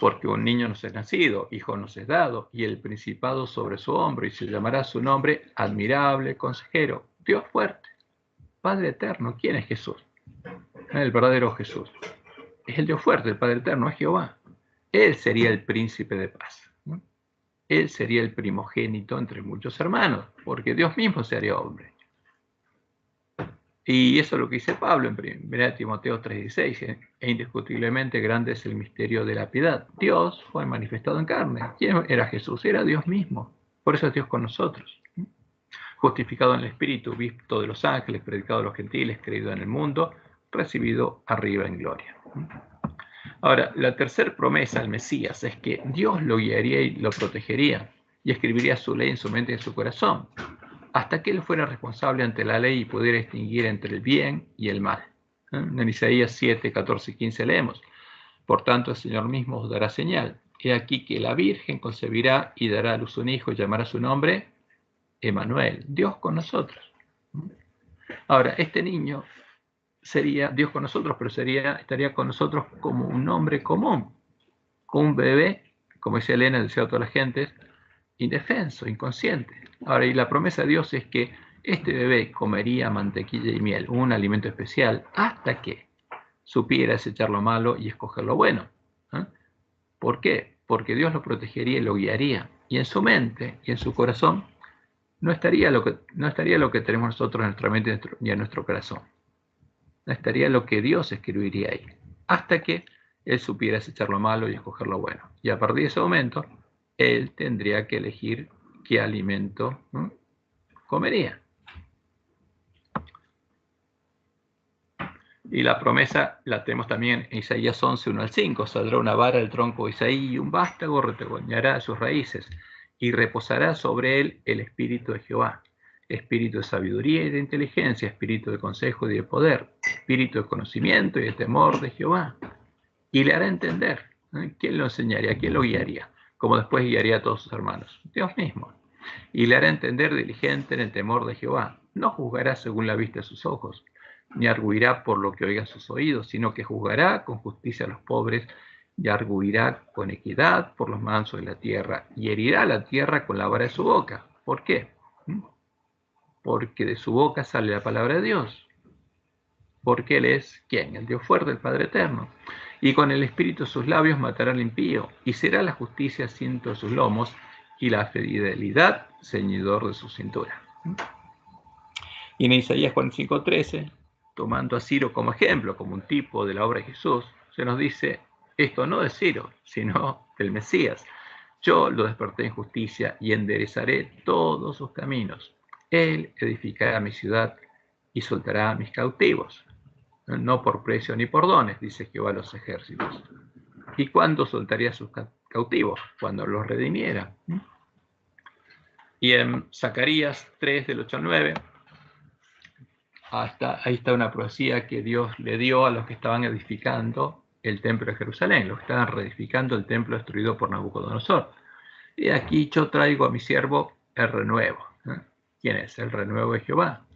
Porque un niño nos es nacido, hijo nos es dado, y el principado sobre su hombro, y se llamará su nombre admirable, consejero, Dios fuerte, Padre eterno. ¿Quién es Jesús? El verdadero Jesús. Es el Dios fuerte, el Padre eterno, es Jehová. Él sería el príncipe de paz. Él sería el primogénito entre muchos hermanos, porque Dios mismo se haría hombre. Y eso es lo que dice Pablo en 1 Timoteo 3:16, e indiscutiblemente grande es el misterio de la piedad. Dios fue manifestado en carne. ¿Quién era Jesús? Era Dios mismo. Por eso es Dios con nosotros. Justificado en el Espíritu, visto de los ángeles, predicado a los gentiles, creído en el mundo, recibido arriba en gloria. Ahora, la tercera promesa al Mesías es que Dios lo guiaría y lo protegería y escribiría su ley en su mente y en su corazón, hasta que él fuera responsable ante la ley y pudiera distinguir entre el bien y el mal. En Isaías 7, 14 y 15 leemos: por tanto, el Señor mismo os dará señal. He aquí que la Virgen concebirá y dará a luz un hijo y llamará su nombre Emmanuel, Dios con nosotros. Ahora, este niño sería Dios con nosotros, pero estaría con nosotros como un hombre común, como un bebé, como dice Elena, decía a toda la gente, indefenso, inconsciente. Ahora, y la promesa de Dios es que este bebé comería mantequilla y miel, un alimento especial, hasta que supiera desechar lo malo y escoger lo bueno. ¿Por qué? Porque Dios lo protegería y lo guiaría. Y en su mente y en su corazón no estaría lo que tenemos nosotros en nuestra mente y en nuestro corazón. No estaría lo que Dios escribiría ahí. Hasta que él supiera desechar lo malo y escoger lo bueno. Y a partir de ese momento, él tendría que elegir qué alimento comería. Y la promesa la tenemos también en Isaías 11, 1 al 5. Saldrá una vara del tronco de Isaí y un vástago retoñará sus raíces y reposará sobre él el espíritu de Jehová. Espíritu de sabiduría y de inteligencia, espíritu de consejo y de poder, espíritu de conocimiento y de temor de Jehová. Y le hará entender. ¿Quién lo enseñaría? ¿Quién lo guiaría? Como después guiaría a todos sus hermanos. Dios mismo. Y le hará entender diligente en el temor de Jehová. No juzgará según la vista de sus ojos, ni arguirá por lo que oigan sus oídos, sino que juzgará con justicia a los pobres y arguirá con equidad por los mansos de la tierra y herirá la tierra con la vara de su boca. ¿Por qué? Porque de su boca sale la palabra de Dios. Porque Él es, ¿quién? El Dios fuerte, el Padre eterno. Y con el espíritu de sus labios matará al impío, y será la justicia cinto de sus lomos, y la fidelidad ceñidor de su cintura. Y en Isaías 45:13, tomando a Ciro como ejemplo, como un tipo de la obra de Jesús, se nos dice, esto no de Ciro, sino del Mesías. Yo lo desperté en justicia y enderezaré todos sus caminos. Él edificará mi ciudad y soltará a mis cautivos. No por precio ni por dones, dice Jehová a los ejércitos. ¿Y cuándo soltaría a sus cautivos? Cuando los redimiera. Y en Zacarías 3, del 8 al 9, ahí está una profecía que Dios le dio a los que estaban edificando el templo de Jerusalén, los que estaban reedificando el templo destruido por Nabucodonosor. Y aquí yo traigo a mi siervo el renuevo. ¿Quién es? El renuevo de Jehová.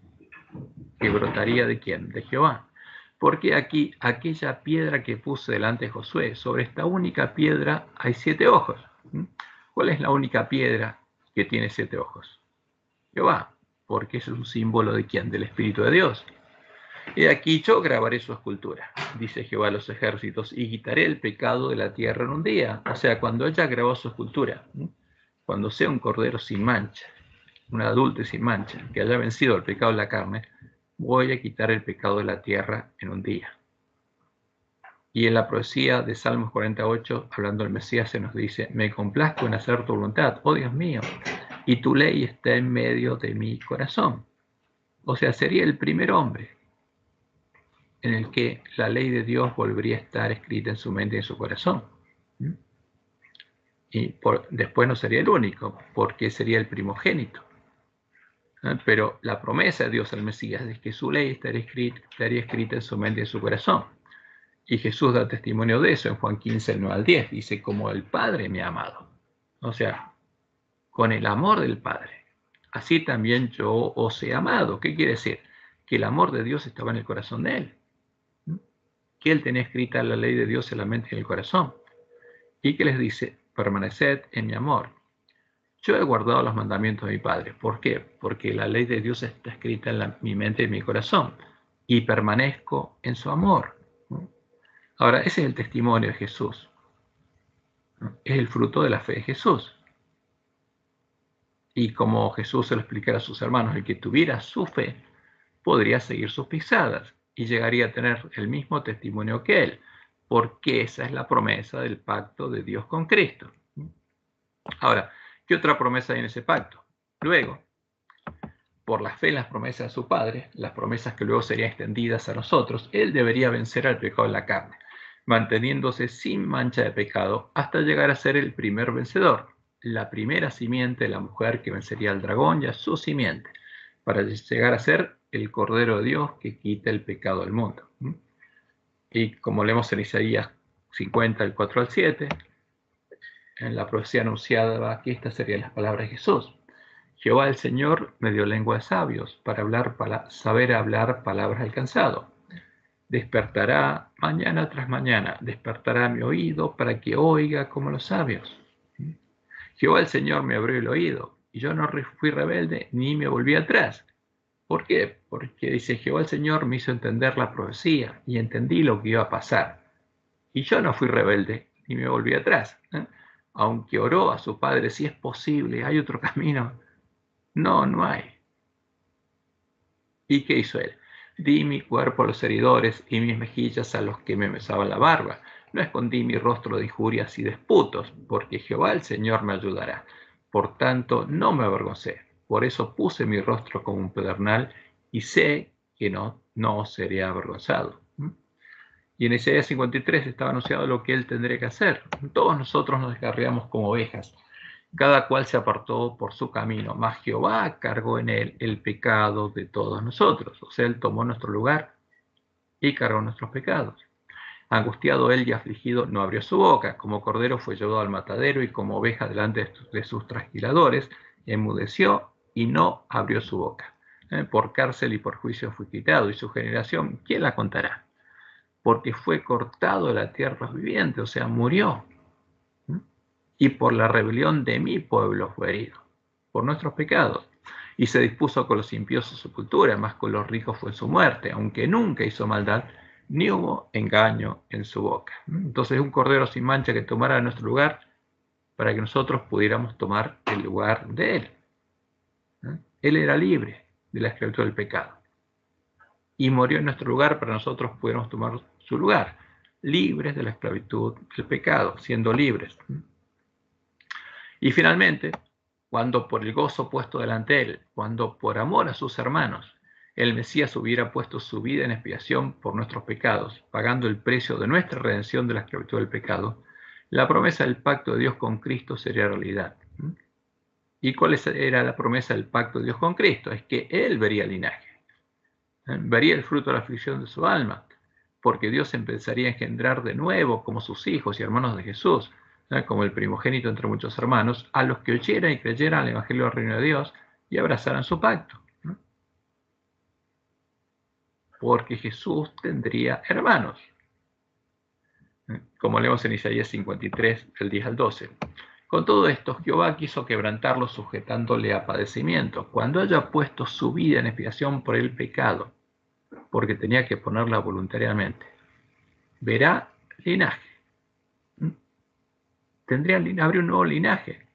¿Que brotaría de quién? De Jehová. Porque aquí, aquella piedra que puse delante de Josué, sobre esta única piedra hay 7 ojos. ¿Cuál es la única piedra que tiene 7 ojos? Jehová, porque es un símbolo de quién, del Espíritu de Dios. Y aquí yo grabaré su escultura, dice Jehová a los ejércitos, y quitaré el pecado de la tierra en un día. O sea, cuando ella grabó su escultura, cuando sea un cordero sin mancha, un adulto sin mancha, que haya vencido el pecado de la carne, voy a quitar el pecado de la tierra en un día. Y en la profecía de Salmos 48, hablando del Mesías, se nos dice, me complazco en hacer tu voluntad, oh Dios mío, y tu ley está en medio de mi corazón. O sea, sería el primer hombre en el que la ley de Dios volvería a estar escrita en su mente y en su corazón. Y después no sería el único, porque sería el primogénito. Pero la promesa de Dios al Mesías es que su ley estaría escrita en su mente y en su corazón. Y Jesús da testimonio de eso en Juan 15, 9 al 10. Dice, como el Padre me ha amado. O sea, con el amor del Padre. Así también yo os he amado. ¿Qué quiere decir? Que el amor de Dios estaba en el corazón de Él. Que Él tenía escrita la ley de Dios en la mente y en el corazón. Y que les dice, permaneced en mi amor. Yo he guardado los mandamientos de mi Padre. ¿Por qué? Porque la ley de Dios está escrita en mi mente y en mi corazón. Y permanezco en su amor. Ahora, ese es el testimonio de Jesús. Es el fruto de la fe de Jesús. Y como Jesús se lo explicara a sus hermanos, el que tuviera su fe podría seguir sus pisadas y llegaría a tener el mismo testimonio que él, porque esa es la promesa del pacto de Dios con Cristo. Ahora, ¿qué otra promesa hay en ese pacto? Luego, por la fe en las promesas de su Padre, las promesas que luego serían extendidas a nosotros, Él debería vencer al pecado en la carne, manteniéndose sin mancha de pecado hasta llegar a ser el primer vencedor, la primera simiente de la mujer que vencería al dragón y a su simiente, para llegar a ser el Cordero de Dios que quita el pecado del mundo. Y como leemos en Isaías 50, el 4 al 7, en la profecía anunciada aquí, estas serían las palabras de Jesús. Jehová el Señor me dio lengua de sabios para saber hablar palabras al cansado. Despertará mañana tras mañana, despertará mi oído para que oiga como los sabios. Jehová el Señor me abrió el oído, y yo no fui rebelde ni me volví atrás. ¿Por qué? Porque dice, Jehová el Señor me hizo entender la profecía y entendí lo que iba a pasar. Y yo no fui rebelde ni me volví atrás. Aunque oró a su padre, si es posible, ¿hay otro camino? No, no hay. ¿Y qué hizo él? Di mi cuerpo a los heridores y mis mejillas a los que me mesaban la barba. No escondí mi rostro de injurias y disputos, porque Jehová el Señor me ayudará. Por tanto, no me avergoncé. Por eso puse mi rostro como un pedernal y sé que no seré avergonzado. Y en Isaías 53 estaba anunciado lo que él tendría que hacer. Todos nosotros nos descarriamos como ovejas. Cada cual se apartó por su camino, mas Jehová cargó en él el pecado de todos nosotros. O sea, él tomó nuestro lugar y cargó nuestros pecados. Angustiado él y afligido, no abrió su boca. Como cordero fue llevado al matadero y como oveja delante de sus trasquiladores, enmudeció y no abrió su boca. Por cárcel y por juicio fue quitado, y su generación, ¿quién la contará? Porque fue cortado de la tierra viviente, o sea, murió. Y por la rebelión de mi pueblo fue herido, por nuestros pecados. Y se dispuso con los impíos su sepultura, mas con los ricos fue su muerte, aunque nunca hizo maldad, ni hubo engaño en su boca. Entonces un cordero sin mancha que tomara nuestro lugar para que nosotros pudiéramos tomar el lugar de él. Él era libre de la esclavitud del pecado. Y murió en nuestro lugar para que nosotros pudiéramos tomar su lugar, libres de la esclavitud del pecado, siendo libres. Y finalmente, cuando por el gozo puesto delante de él, cuando por amor a sus hermanos, el Mesías hubiera puesto su vida en expiación por nuestros pecados, pagando el precio de nuestra redención de la esclavitud del pecado, la promesa del pacto de Dios con Cristo sería realidad. ¿Y cuál era la promesa del pacto de Dios con Cristo? Es que él vería el linaje, vería el fruto de la aflicción de su alma, porque Dios empezaría a engendrar de nuevo como sus hijos y hermanos de Jesús, como el primogénito entre muchos hermanos, a los que oyeran y creyeran al Evangelio del Reino de Dios y abrazaran su pacto. Porque Jesús tendría hermanos. Como leemos en Isaías 53, del 10 al 12. Con todo esto, Jehová quiso quebrantarlo sujetándole a padecimiento, cuando haya puesto su vida en expiación por el pecado, porque tenía que ponerla voluntariamente. Verá linaje. Habría un nuevo linaje.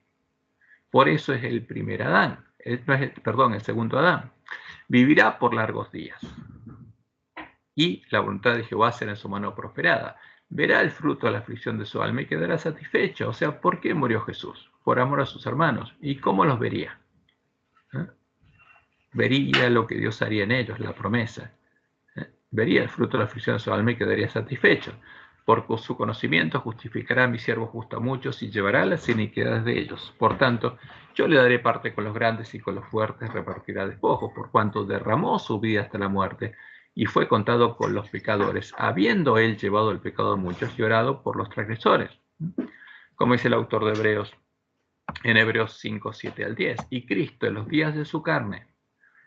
Por eso es el primer Adán, el segundo Adán. Vivirá por largos días. Y la voluntad de Jehová será en su mano prosperada. Verá el fruto de la aflicción de su alma y quedará satisfecho. O sea, ¿por qué murió Jesús? Por amor a sus hermanos. ¿Y cómo los vería? Vería lo que Dios haría en ellos, la promesa. Vería el fruto de la aflicción de su alma y quedaría satisfecho. Por su conocimiento justificará a mi siervo justo a muchos y llevará las iniquidades de ellos. Por tanto, yo le daré parte con los grandes y con los fuertes repartirá despojos, por cuanto derramó su vida hasta la muerte y fue contado con los pecadores, habiendo él llevado el pecado de muchos y orado por los transgresores. Como dice el autor de Hebreos, en Hebreos 5, 7 al 10. Y Cristo en los días de su carne,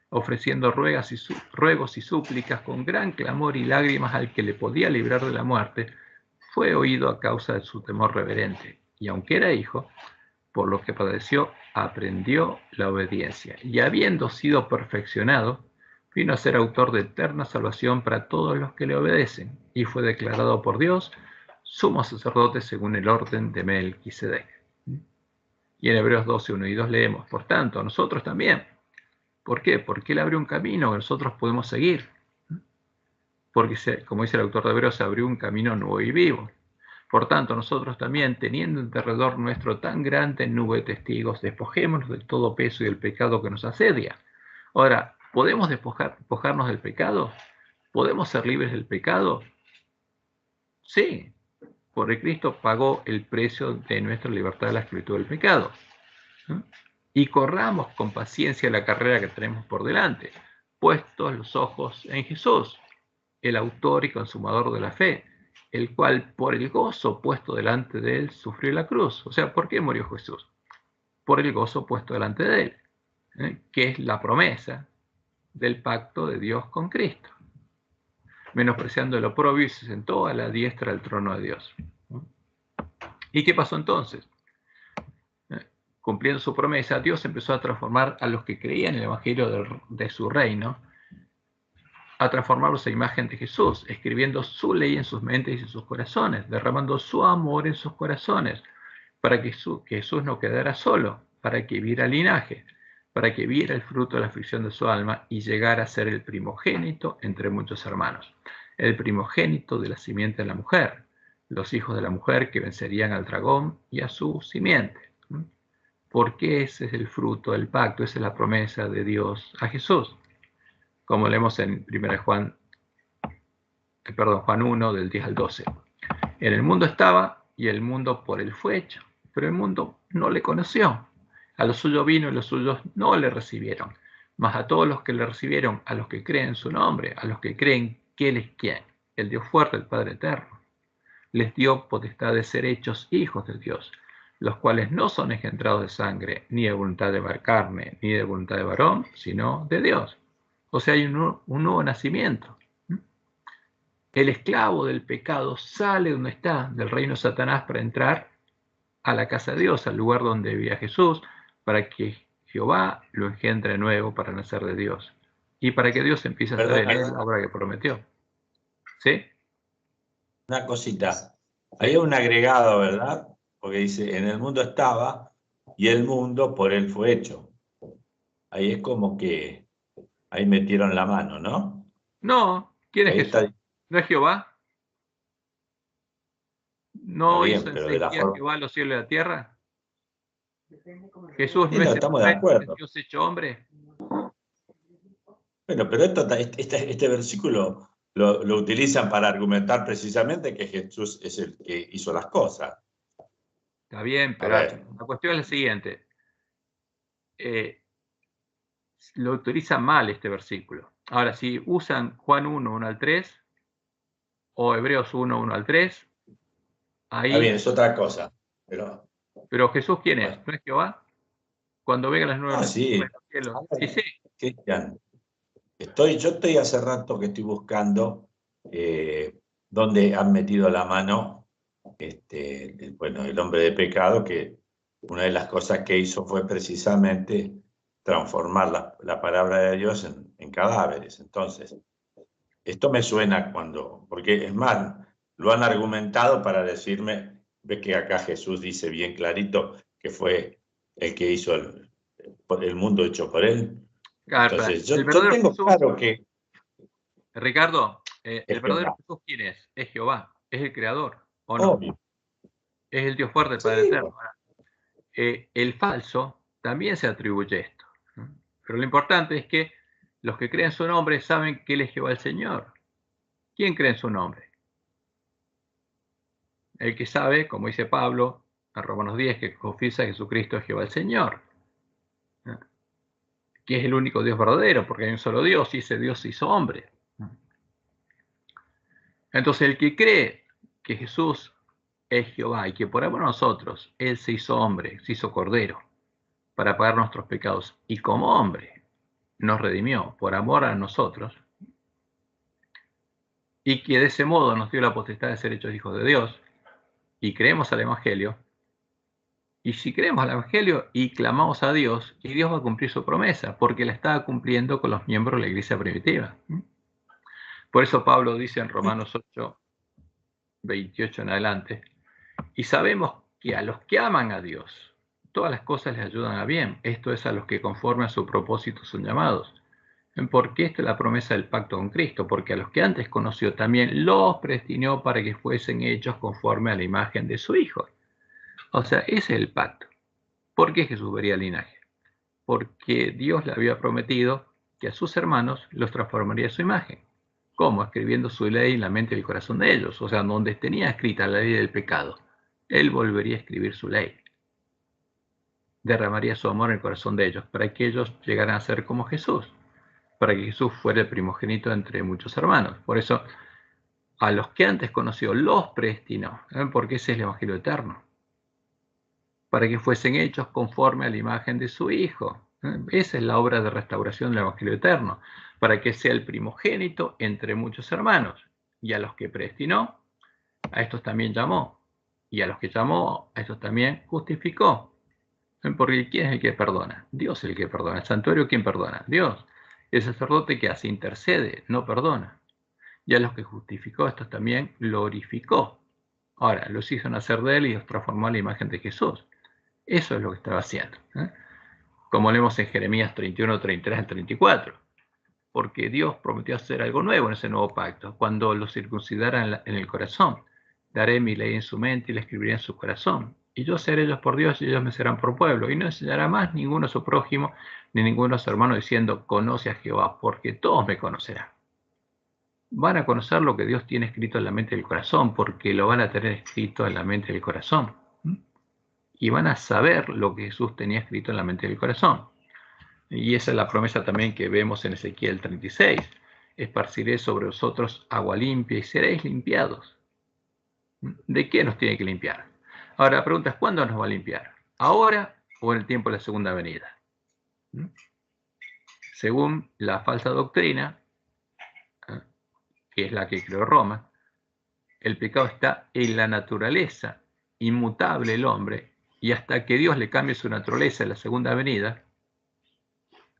ofreciendo ruegos y súplicas con gran clamor y lágrimas al que le podía librar de la muerte, fue oído a causa de su temor reverente. Y aunque era hijo, por lo que padeció, aprendió la obediencia. Y habiendo sido perfeccionado, vino a ser autor de eterna salvación para todos los que le obedecen. Y fue declarado por Dios sumo sacerdote según el orden de Melquisedec. Y en Hebreos 12, 1 y 2 leemos, por tanto, nosotros también. ¿Por qué? Porque él abrió un camino que nosotros podemos seguir. Porque, como dice el autor de Hebreos, se abrió un camino nuevo y vivo. Por tanto, nosotros también, teniendo en derredor nuestro tan grande nube de testigos, despojémonos de todo peso y del pecado que nos asedia. Ahora, ¿podemos despojarnos del pecado? ¿Podemos ser libres del pecado? Sí, porque Cristo pagó el precio de nuestra libertad de la esclavitud del pecado. ¿Mm? Y corramos con paciencia la carrera que tenemos por delante, puestos los ojos en Jesús, el autor y consumador de la fe, el cual por el gozo puesto delante de él sufrió la cruz. O sea, ¿por qué murió Jesús? Por el gozo puesto delante de él, que es la promesa del pacto de Dios con Cristo. Menospreciando el oprobio, se sentó a la diestra del trono de Dios. ¿Y qué pasó entonces? Cumpliendo su promesa, Dios empezó a transformar a los que creían en el evangelio de su reino, a transformarlos a imagen de Jesús, escribiendo su ley en sus mentes y en sus corazones, derramando su amor en sus corazones, para que Jesús no quedara solo, para que viera linaje, para que viera el fruto de la aflicción de su alma y llegara a ser el primogénito entre muchos hermanos, el primogénito de la simiente de la mujer, los hijos de la mujer que vencerían al dragón y a su simiente. Porque ese es el fruto del pacto, esa es la promesa de Dios a Jesús. Como leemos en Juan 1, del 10 al 12. En el mundo estaba y el mundo por él fue hecho, pero el mundo no le conoció. A los suyos vino y los suyos no le recibieron. Mas a todos los que le recibieron, a los que creen en su nombre, a los que creen que Él es quien, el Dios fuerte, el Padre eterno, les dio potestad de ser hechos hijos de Dios, los cuales no son engendrados de sangre, ni de voluntad de carne, ni de voluntad de varón, sino de Dios. O sea, hay un nuevo nacimiento. El esclavo del pecado sale donde está, del reino de Satanás, para entrar a la casa de Dios, al lugar donde vivía Jesús, para que Jehová lo engendre de nuevo para nacer de Dios. Y para que Dios empiece a hacer en él la obra que prometió. ¿Sí?
Una cosita. Hay un agregado, ¿verdad? Porque dice, en el mundo estaba y el mundo por él fue hecho. Ahí es como que ahí metieron la mano, ¿no?
No, ¿quién es
Ahí
Jesús?
está,
¿No es Jehová?
está
¿No hizo
bien,
en
pero
6
de la
días
forma...
Jehová los cielos y la tierra? Jesús
Sí,
no
no,
es
estamos de
el
acuerdo.
Dios hecho hombre.
Bueno, pero este versículo lo utilizan para argumentar precisamente que Jesús es el que hizo las cosas.
Está bien,
A
pero
ver,
la cuestión es la siguiente. Lo utilizan mal este versículo. Ahora, si usan Juan 1, 1 al 3, o Hebreos 1, 1 al 3,
está bien,
ahí...
es otra cosa.
Pero Jesús, ¿quién es?
Bueno,
¿No es Jehová? Cuando vengan las
no,
nubes
sí.
en los cielos. Sí, sí.
Cristian, yo estoy hace rato que estoy buscando dónde han metido la mano bueno, el hombre de pecado, que una de las cosas que hizo fue precisamente transformar la palabra de Dios en cadáveres. Entonces, esto me suena porque es más, lo han argumentado para decirme, ves que acá Jesús dice bien clarito que fue el que hizo el mundo hecho por él. Entonces,
El
yo
verdadero
tengo
Jesús,
claro que
Ricardo, el
es
verdadero
Jehová.
Jesús, ¿quién es? Es Jehová. ¿Es el creador o no?
Obvio.
Es el Dios fuerte, el Padre
Sí,
eterno. El falso también se atribuye esto. Pero lo importante es que los que creen su nombre saben que Él es Jehová el Señor. ¿Quién cree en su nombre? El que sabe, como dice Pablo en Romanos 10, que confiesa que Jesucristo es Jehová el Señor, que es el único Dios verdadero, porque hay un solo Dios y ese Dios se hizo hombre. Entonces el que cree que Jesús es Jehová y que por amor a nosotros Él se hizo hombre, se hizo cordero, para pagar nuestros pecados, y como hombre nos redimió por amor a nosotros, y que de ese modo nos dio la potestad de ser hechos hijos de Dios, y creemos al Evangelio, y si creemos al Evangelio y clamamos a Dios, y Dios va a cumplir su promesa, porque la estaba cumpliendo con los miembros de la iglesia primitiva. Por eso Pablo dice en Romanos 8, 28 en adelante, y sabemos que a los que aman a Dios, todas las cosas les ayudan a bien. Esto es, a los que conforme a su propósito son llamados. Porque esta es la promesa del pacto con Cristo, porque a los que antes conoció también los predestinó para que fuesen hechos conforme a la imagen de su Hijo. O sea, ese es el pacto. ¿Por qué Jesús vería el linaje? Porque Dios le había prometido que a sus hermanos los transformaría a su imagen. ¿Cómo? Escribiendo su ley en la mente y el corazón de ellos. O sea, donde tenía escrita la ley del pecado, él volvería a escribir su ley. Derramaría su amor en el corazón de ellos, para que ellos llegaran a ser como Jesús, para que Jesús fuera el primogénito entre muchos hermanos. Por eso, a los que antes conoció, los predestinó, porque ese es el Evangelio eterno, para que fuesen hechos conforme a la imagen de su Hijo. Esa es la obra de restauración del Evangelio eterno, para que sea el primogénito entre muchos hermanos. Y a los que predestinó, a estos también llamó. Y a los que llamó, a estos también justificó. Porque ¿quién es el que perdona? Dios es el que perdona. ¿El santuario quién perdona? Dios. El sacerdote que hace, intercede, no perdona. Y a los que justificó, estos también glorificó. Ahora, los hizo nacer de él y los transformó a la imagen de Jesús. Eso es lo que estaba haciendo. Como leemos en Jeremías 31, 33 al 34. Porque Dios prometió hacer algo nuevo en ese nuevo pacto, cuando lo circuncidara en el corazón. Daré mi ley en su mente y la escribiré en su corazón. Y yo seré ellos por Dios y ellos me serán por pueblo. Y no enseñará más ninguno a su prójimo ni ninguno a su hermano diciendo, conoce a Jehová, porque todos me conocerán. Van a conocer lo que Dios tiene escrito en la mente y el corazón, porque lo van a tener escrito en la mente y el corazón. Y van a saber lo que Jesús tenía escrito en la mente y el corazón. Y esa es la promesa también que vemos en Ezequiel 36. Esparciré sobre vosotros agua limpia y seréis limpiados. ¿De qué nos tiene que limpiar? Ahora la pregunta es, ¿cuándo nos va a limpiar? ¿Ahora o en el tiempo de la segunda venida? Según la falsa doctrina, que es la que creó Roma, el pecado está en la naturaleza inmutable del hombre, y hasta que Dios le cambie su naturaleza en la segunda venida,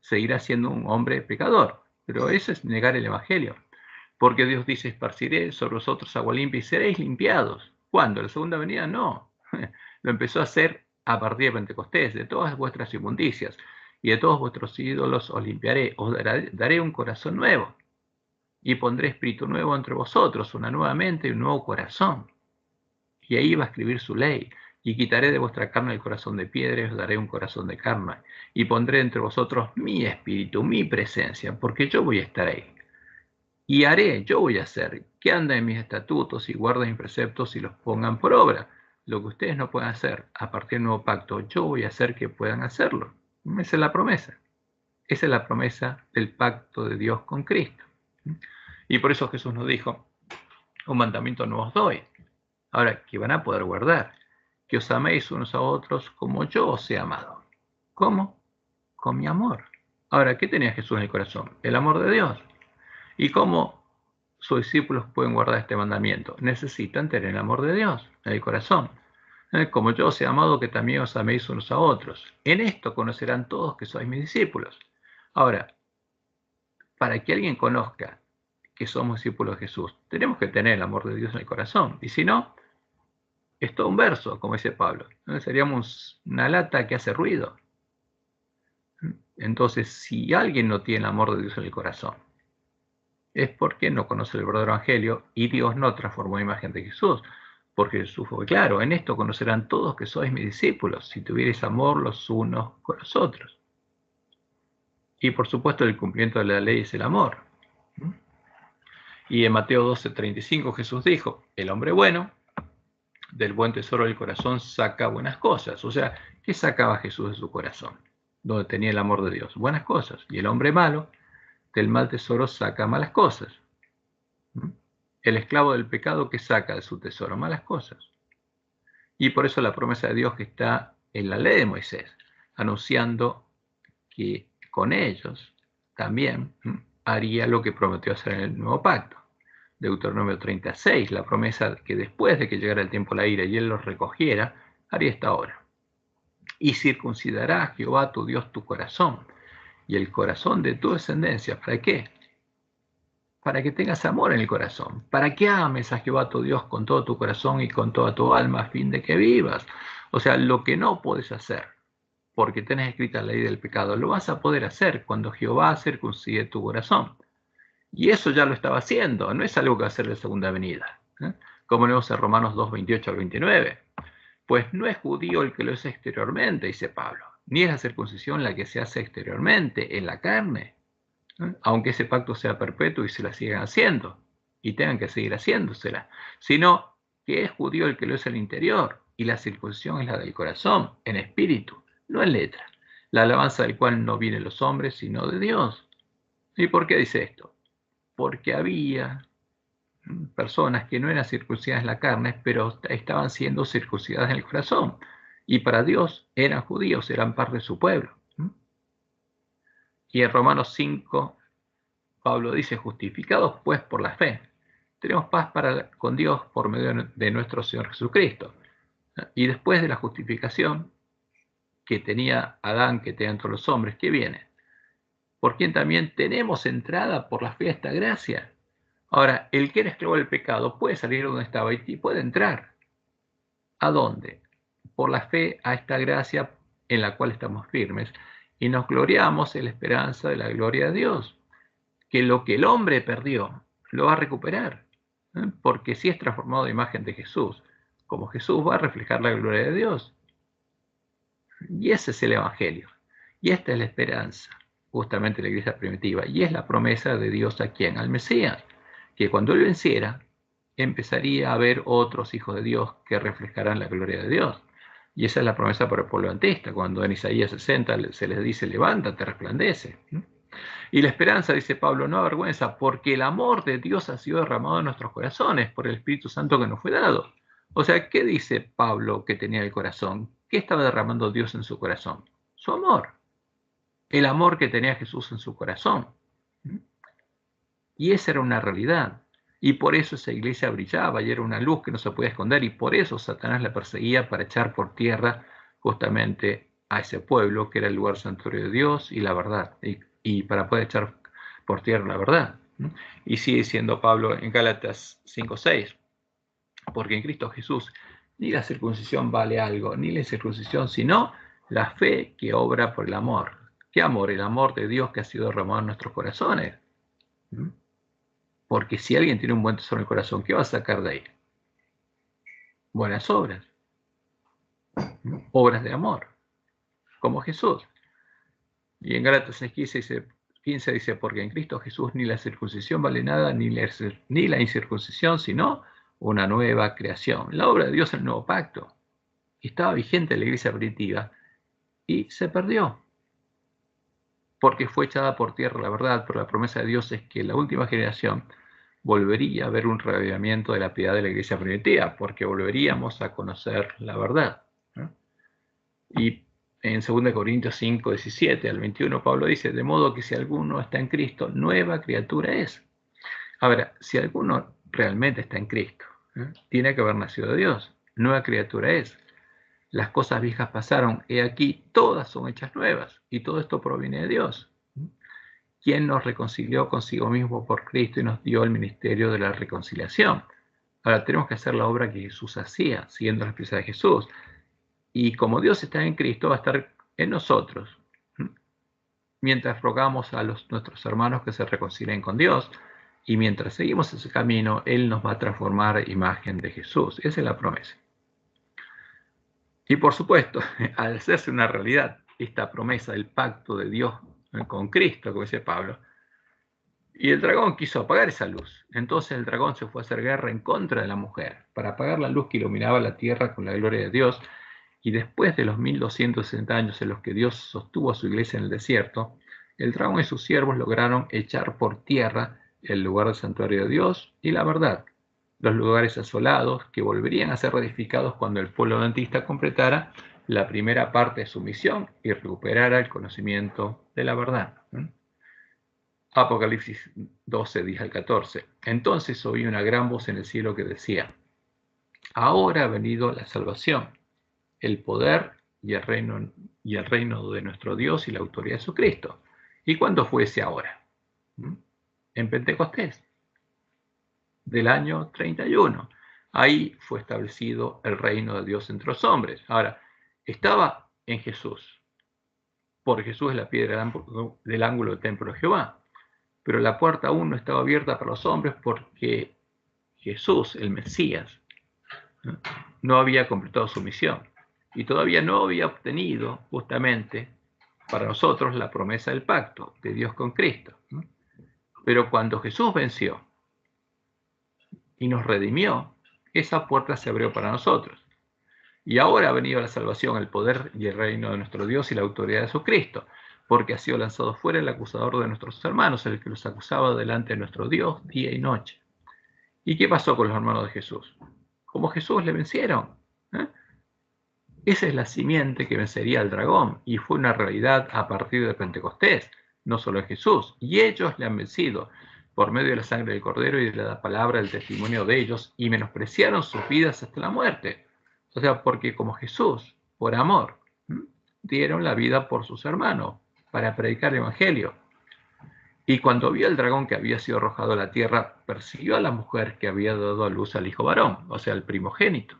seguirá siendo un hombre pecador. Pero eso es negar el Evangelio. Porque Dios dice, esparciré sobre vosotros agua limpia y seréis limpiados. ¿Cuándo? ¿La segunda venida? No. Lo empezó a hacer a partir de Pentecostés. De todas vuestras inmundicias y de todos vuestros ídolos os limpiaré. Os daré un corazón nuevo. Y pondré espíritu nuevo entre vosotros, una nueva mente y un nuevo corazón. Y ahí va a escribir su ley. Y quitaré de vuestra carne el corazón de piedra y os daré un corazón de carne. Y pondré entre vosotros mi espíritu, mi presencia, porque yo voy a estar ahí. Y haré, yo voy a hacer, que anden en mis estatutos y guarden mis preceptos y los pongan por obra. Lo que ustedes no pueden hacer a partir del nuevo pacto, yo voy a hacer que puedan hacerlo. Esa es la promesa. Esa es la promesa del pacto de Dios con Cristo. Y por eso Jesús nos dijo, un mandamiento no os doy. Ahora, que van a poder guardar, que os améis unos a otros como yo os he amado. ¿Cómo? Con mi amor. Ahora, ¿qué tenía Jesús en el corazón? El amor de Dios. ¿Y cómo sus discípulos pueden guardar este mandamiento? Necesitan tener el amor de Dios en el corazón. Como yo os he amado, que también os améis unos a otros. En esto conocerán todos que sois mis discípulos. Ahora, para que alguien conozca que somos discípulos de Jesús, tenemos que tener el amor de Dios en el corazón. Y si no, es todo un verso, como dice Pablo. Seríamos una lata que hace ruido. Entonces, si alguien no tiene el amor de Dios en el corazón, es porque no conoce el verdadero evangelio y Dios no transformó la imagen de Jesús. Porque Jesús fue claro, en esto conocerán todos que sois mis discípulos, si tuvierais amor los unos con los otros. Y por supuesto el cumplimiento de la ley es el amor. Y en Mateo 12:35 Jesús dijo, el hombre bueno, del buen tesoro del corazón saca buenas cosas. O sea, ¿qué sacaba Jesús de su corazón? Donde tenía el amor de Dios, buenas cosas. Y el hombre malo, del mal tesoro saca malas cosas. El esclavo del pecado, que saca de su tesoro malas cosas. Y por eso la promesa de Dios que está en la ley de Moisés, anunciando que con ellos también haría lo que prometió hacer en el nuevo pacto. Deuteronomio 36, la promesa que después de que llegara el tiempo de la ira y él los recogiera, haría esta obra. Y circuncidará a Jehová tu Dios tu corazón y el corazón de tu descendencia. ¿Para qué? Para que tengas amor en el corazón, para que ames a Jehová tu Dios con todo tu corazón y con toda tu alma a fin de que vivas. O sea, lo que no puedes hacer, porque tenés escrita la ley del pecado, lo vas a poder hacer cuando Jehová circuncide tu corazón. Y eso ya lo estaba haciendo, no es algo que va a hacer la segunda venida. Como leemos en Romanos 2, 28 al 29. Pues no es judío el que lo es exteriormente, dice Pablo, ni es la circuncisión la que se hace exteriormente, en la carne, aunque ese pacto sea perpetuo y se la sigan haciendo, y tengan que seguir haciéndosela, sino que es judío el que lo es el interior, y la circuncisión es la del corazón, en espíritu, no en letra, la alabanza del cual no viene de los hombres, sino de Dios. ¿Y por qué dice esto? Porque había personas que no eran circuncidadas en la carne, pero estaban siendo circuncidadas en el corazón, y para Dios eran judíos, eran parte de su pueblo. Y en Romanos 5, Pablo dice, justificados pues por la fe, tenemos paz con Dios por medio de nuestro Señor Jesucristo. Y después de la justificación que tenía Adán, que tenía entre los hombres, ¿qué viene? Por quien también tenemos entrada por la fe a esta gracia. Ahora, el que era esclavo del pecado puede salir donde estaba y puede entrar. ¿A dónde? Por la fe a esta gracia en la cual estamos firmes y nos gloriamos en la esperanza de la gloria de Dios, que lo que el hombre perdió lo va a recuperar, porque si es transformado de imagen de Jesús, como Jesús va a reflejar la gloria de Dios. Y ese es el Evangelio. Y esta es la esperanza, justamente de la iglesia primitiva. Y es la promesa de Dios a quien, al Mesías, que cuando él venciera, empezaría a haber otros hijos de Dios que reflejarán la gloria de Dios. Y esa es la promesa para el pueblo adventista, cuando en Isaías 60 se les dice, levántate, resplandece. Y la esperanza, dice Pablo, no avergüenza, porque el amor de Dios ha sido derramado en nuestros corazones por el Espíritu Santo que nos fue dado. O sea, ¿qué dice Pablo que tenía el corazón? ¿Qué estaba derramando Dios en su corazón? Su amor. El amor que tenía Jesús en su corazón. Y esa era una realidad. Y por eso esa iglesia brillaba y era una luz que no se podía esconder. Y por eso Satanás la perseguía para echar por tierra justamente a ese pueblo que era el lugar santuario de Dios y la verdad. Y para poder echar por tierra la verdad. Y sigue diciendo Pablo en Gálatas 5:6, porque en Cristo Jesús ni la circuncisión vale algo, ni la incircuncisión, sino la fe que obra por el amor. ¿Qué amor? El amor de Dios que ha sido derramado en nuestros corazones. Porque si alguien tiene un buen tesoro en el corazón, ¿qué va a sacar de ahí? Buenas obras. Obras de amor, como Jesús. Y en Gálatas 15 dice, porque en Cristo Jesús ni la circuncisión vale nada, ni la incircuncisión, sino una nueva creación. La obra de Dios en el nuevo pacto. Estaba vigente en la iglesia primitiva y se perdió. Porque fue echada por tierra la verdad, pero la promesa de Dios es que la última generación volvería a haber un reavivamiento de la piedad de la iglesia primitiva, porque volveríamos a conocer la verdad. Y en 2 Corintios 5, 17 al 21, Pablo dice, de modo que si alguno está en Cristo, nueva criatura es. Ahora, si alguno realmente está en Cristo, tiene que haber nacido de Dios, nueva criatura es. Las cosas viejas pasaron, he aquí, todas son hechas nuevas, y todo esto proviene de Dios, quien nos reconcilió consigo mismo por Cristo y nos dio el ministerio de la reconciliación. Ahora tenemos que hacer la obra que Jesús hacía, siguiendo la expresión de Jesús. Y como Dios está en Cristo, va a estar en nosotros, mientras rogamos a nuestros hermanos que se reconcilien con Dios, y mientras seguimos ese camino, Él nos va a transformar a imagen de Jesús. Esa es la promesa. Y por supuesto, al hacerse una realidad esta promesa del pacto de Dios con Cristo, como dice Pablo, y el dragón quiso apagar esa luz. Entonces el dragón se fue a hacer guerra en contra de la mujer, para apagar la luz que iluminaba la tierra con la gloria de Dios. Y después de los 1260 años en los que Dios sostuvo a su iglesia en el desierto, el dragón y sus siervos lograron echar por tierra el lugar del santuario de Dios y la verdad, los lugares asolados que volverían a ser reedificados cuando el pueblo adventista completara la primera parte de su misión y recuperara el conocimiento de la verdad. Apocalipsis 12, 10 al 14. Entonces oí una gran voz en el cielo que decía, ahora ha venido la salvación, el poder y el reino de nuestro Dios y la autoridad de Jesucristo. ¿Y cuándo fue ese ahora? En Pentecostés, del año 31. Ahí fue establecido el reino de Dios entre los hombres. Ahora, estaba en Jesús, porque Jesús es la piedra del ángulo del templo de Jehová. Pero la puerta aún no estaba abierta para los hombres porque Jesús, el Mesías, no había completado su misión y todavía no había obtenido justamente para nosotros la promesa del pacto de Dios con Cristo. Pero cuando Jesús venció y nos redimió, esa puerta se abrió para nosotros. Y ahora ha venido la salvación, el poder y el reino de nuestro Dios y la autoridad de su Cristo, porque ha sido lanzado fuera el acusador de nuestros hermanos, el que los acusaba delante de nuestro Dios día y noche. ¿Y qué pasó con los hermanos de Jesús? Como Jesús le vencieron. Esa es la simiente que vencería al dragón, y fue una realidad a partir de Pentecostés, no solo en Jesús. Y ellos le han vencido por medio de la sangre del Cordero y de la palabra del testimonio de ellos, y menospreciaron sus vidas hasta la muerte. O sea, porque como Jesús, por amor, dieron la vida por sus hermanos para predicar el Evangelio. Y cuando vio el dragón que había sido arrojado a la tierra, persiguió a la mujer que había dado a luz al hijo varón, o sea, al primogénito,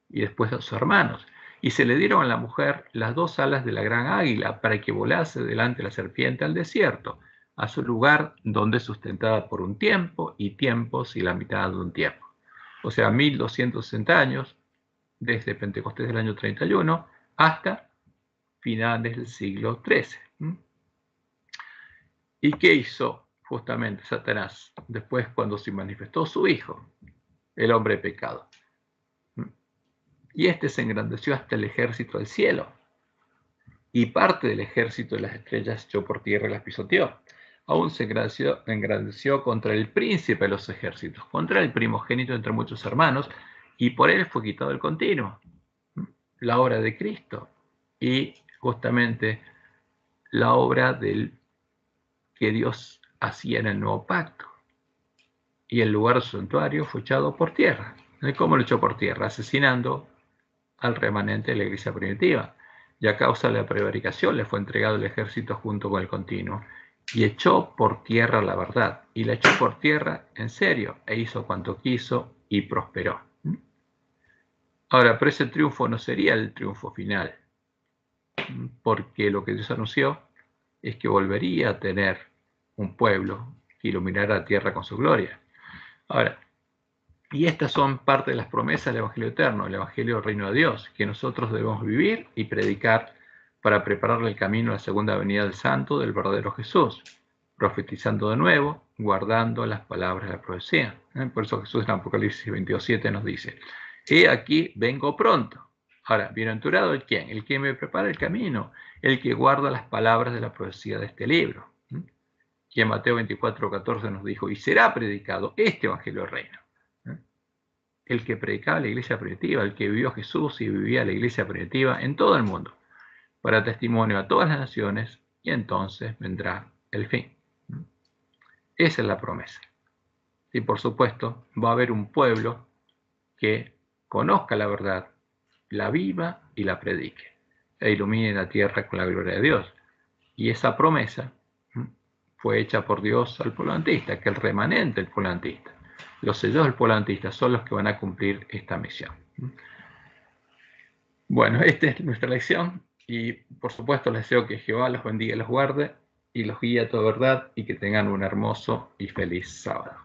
y después a sus hermanos. Y se le dieron a la mujer las 2 alas de la gran águila para que volase delante de la serpiente al desierto, a su lugar donde sustentada por un tiempo y tiempos y la mitad de un tiempo. O sea, 1260 años, desde Pentecostés del año 31 hasta finales del siglo XIII. ¿Y qué hizo justamente Satanás después cuando se manifestó su hijo, el hombre de pecado? Y este se engrandeció hasta el ejército del cielo, y parte del ejército de las estrellas echó por tierra y las pisoteó. Aún se engrandeció contra el príncipe de los ejércitos, contra el primogénito entre muchos hermanos, y por él fue quitado el continuo, la obra de Cristo, y justamente la obra del que Dios hacía en el nuevo pacto. Y el lugar del santuario fue echado por tierra. ¿Cómo lo echó por tierra? Asesinando al remanente de la iglesia primitiva. Y a causa de la prevaricación le fue entregado el ejército junto con el continuo. Y echó por tierra la verdad. Y la echó por tierra en serio. E hizo cuanto quiso y prosperó. Ahora, pero ese triunfo no sería el triunfo final. Porque lo que Dios anunció es que volvería a tener un pueblo que iluminara la tierra con su gloria. Ahora, y estas son parte de las promesas del Evangelio eterno, el Evangelio del Reino de Dios, que nosotros debemos vivir y predicar para prepararle el camino a la segunda venida del Santo, del verdadero Jesús, profetizando de nuevo, guardando las palabras de la profecía. Por eso Jesús en Apocalipsis 22:7 nos dice, he aquí, vengo pronto. Ahora, bienaventurado el quién, el que me prepara el camino, el que guarda las palabras de la profecía de este libro. Y en Mateo 24:14 nos dijo, y será predicado este Evangelio del Reino. El que predicaba la iglesia primitiva, el que vivió Jesús y vivía la iglesia primitiva en todo el mundo, para testimonio a todas las naciones, y entonces vendrá el fin. Esa es la promesa. Y por supuesto, va a haber un pueblo que conozca la verdad, la viva y la predique, e ilumine la tierra con la gloria de Dios. Y esa promesa fue hecha por Dios al pueblo adventista, que el remanente del pueblo adventista, los sellos del pueblo adventista son los que van a cumplir esta misión. Bueno, esta es nuestra lección y por supuesto les deseo que Jehová los bendiga y los guarde y los guíe a toda verdad y que tengan un hermoso y feliz sábado.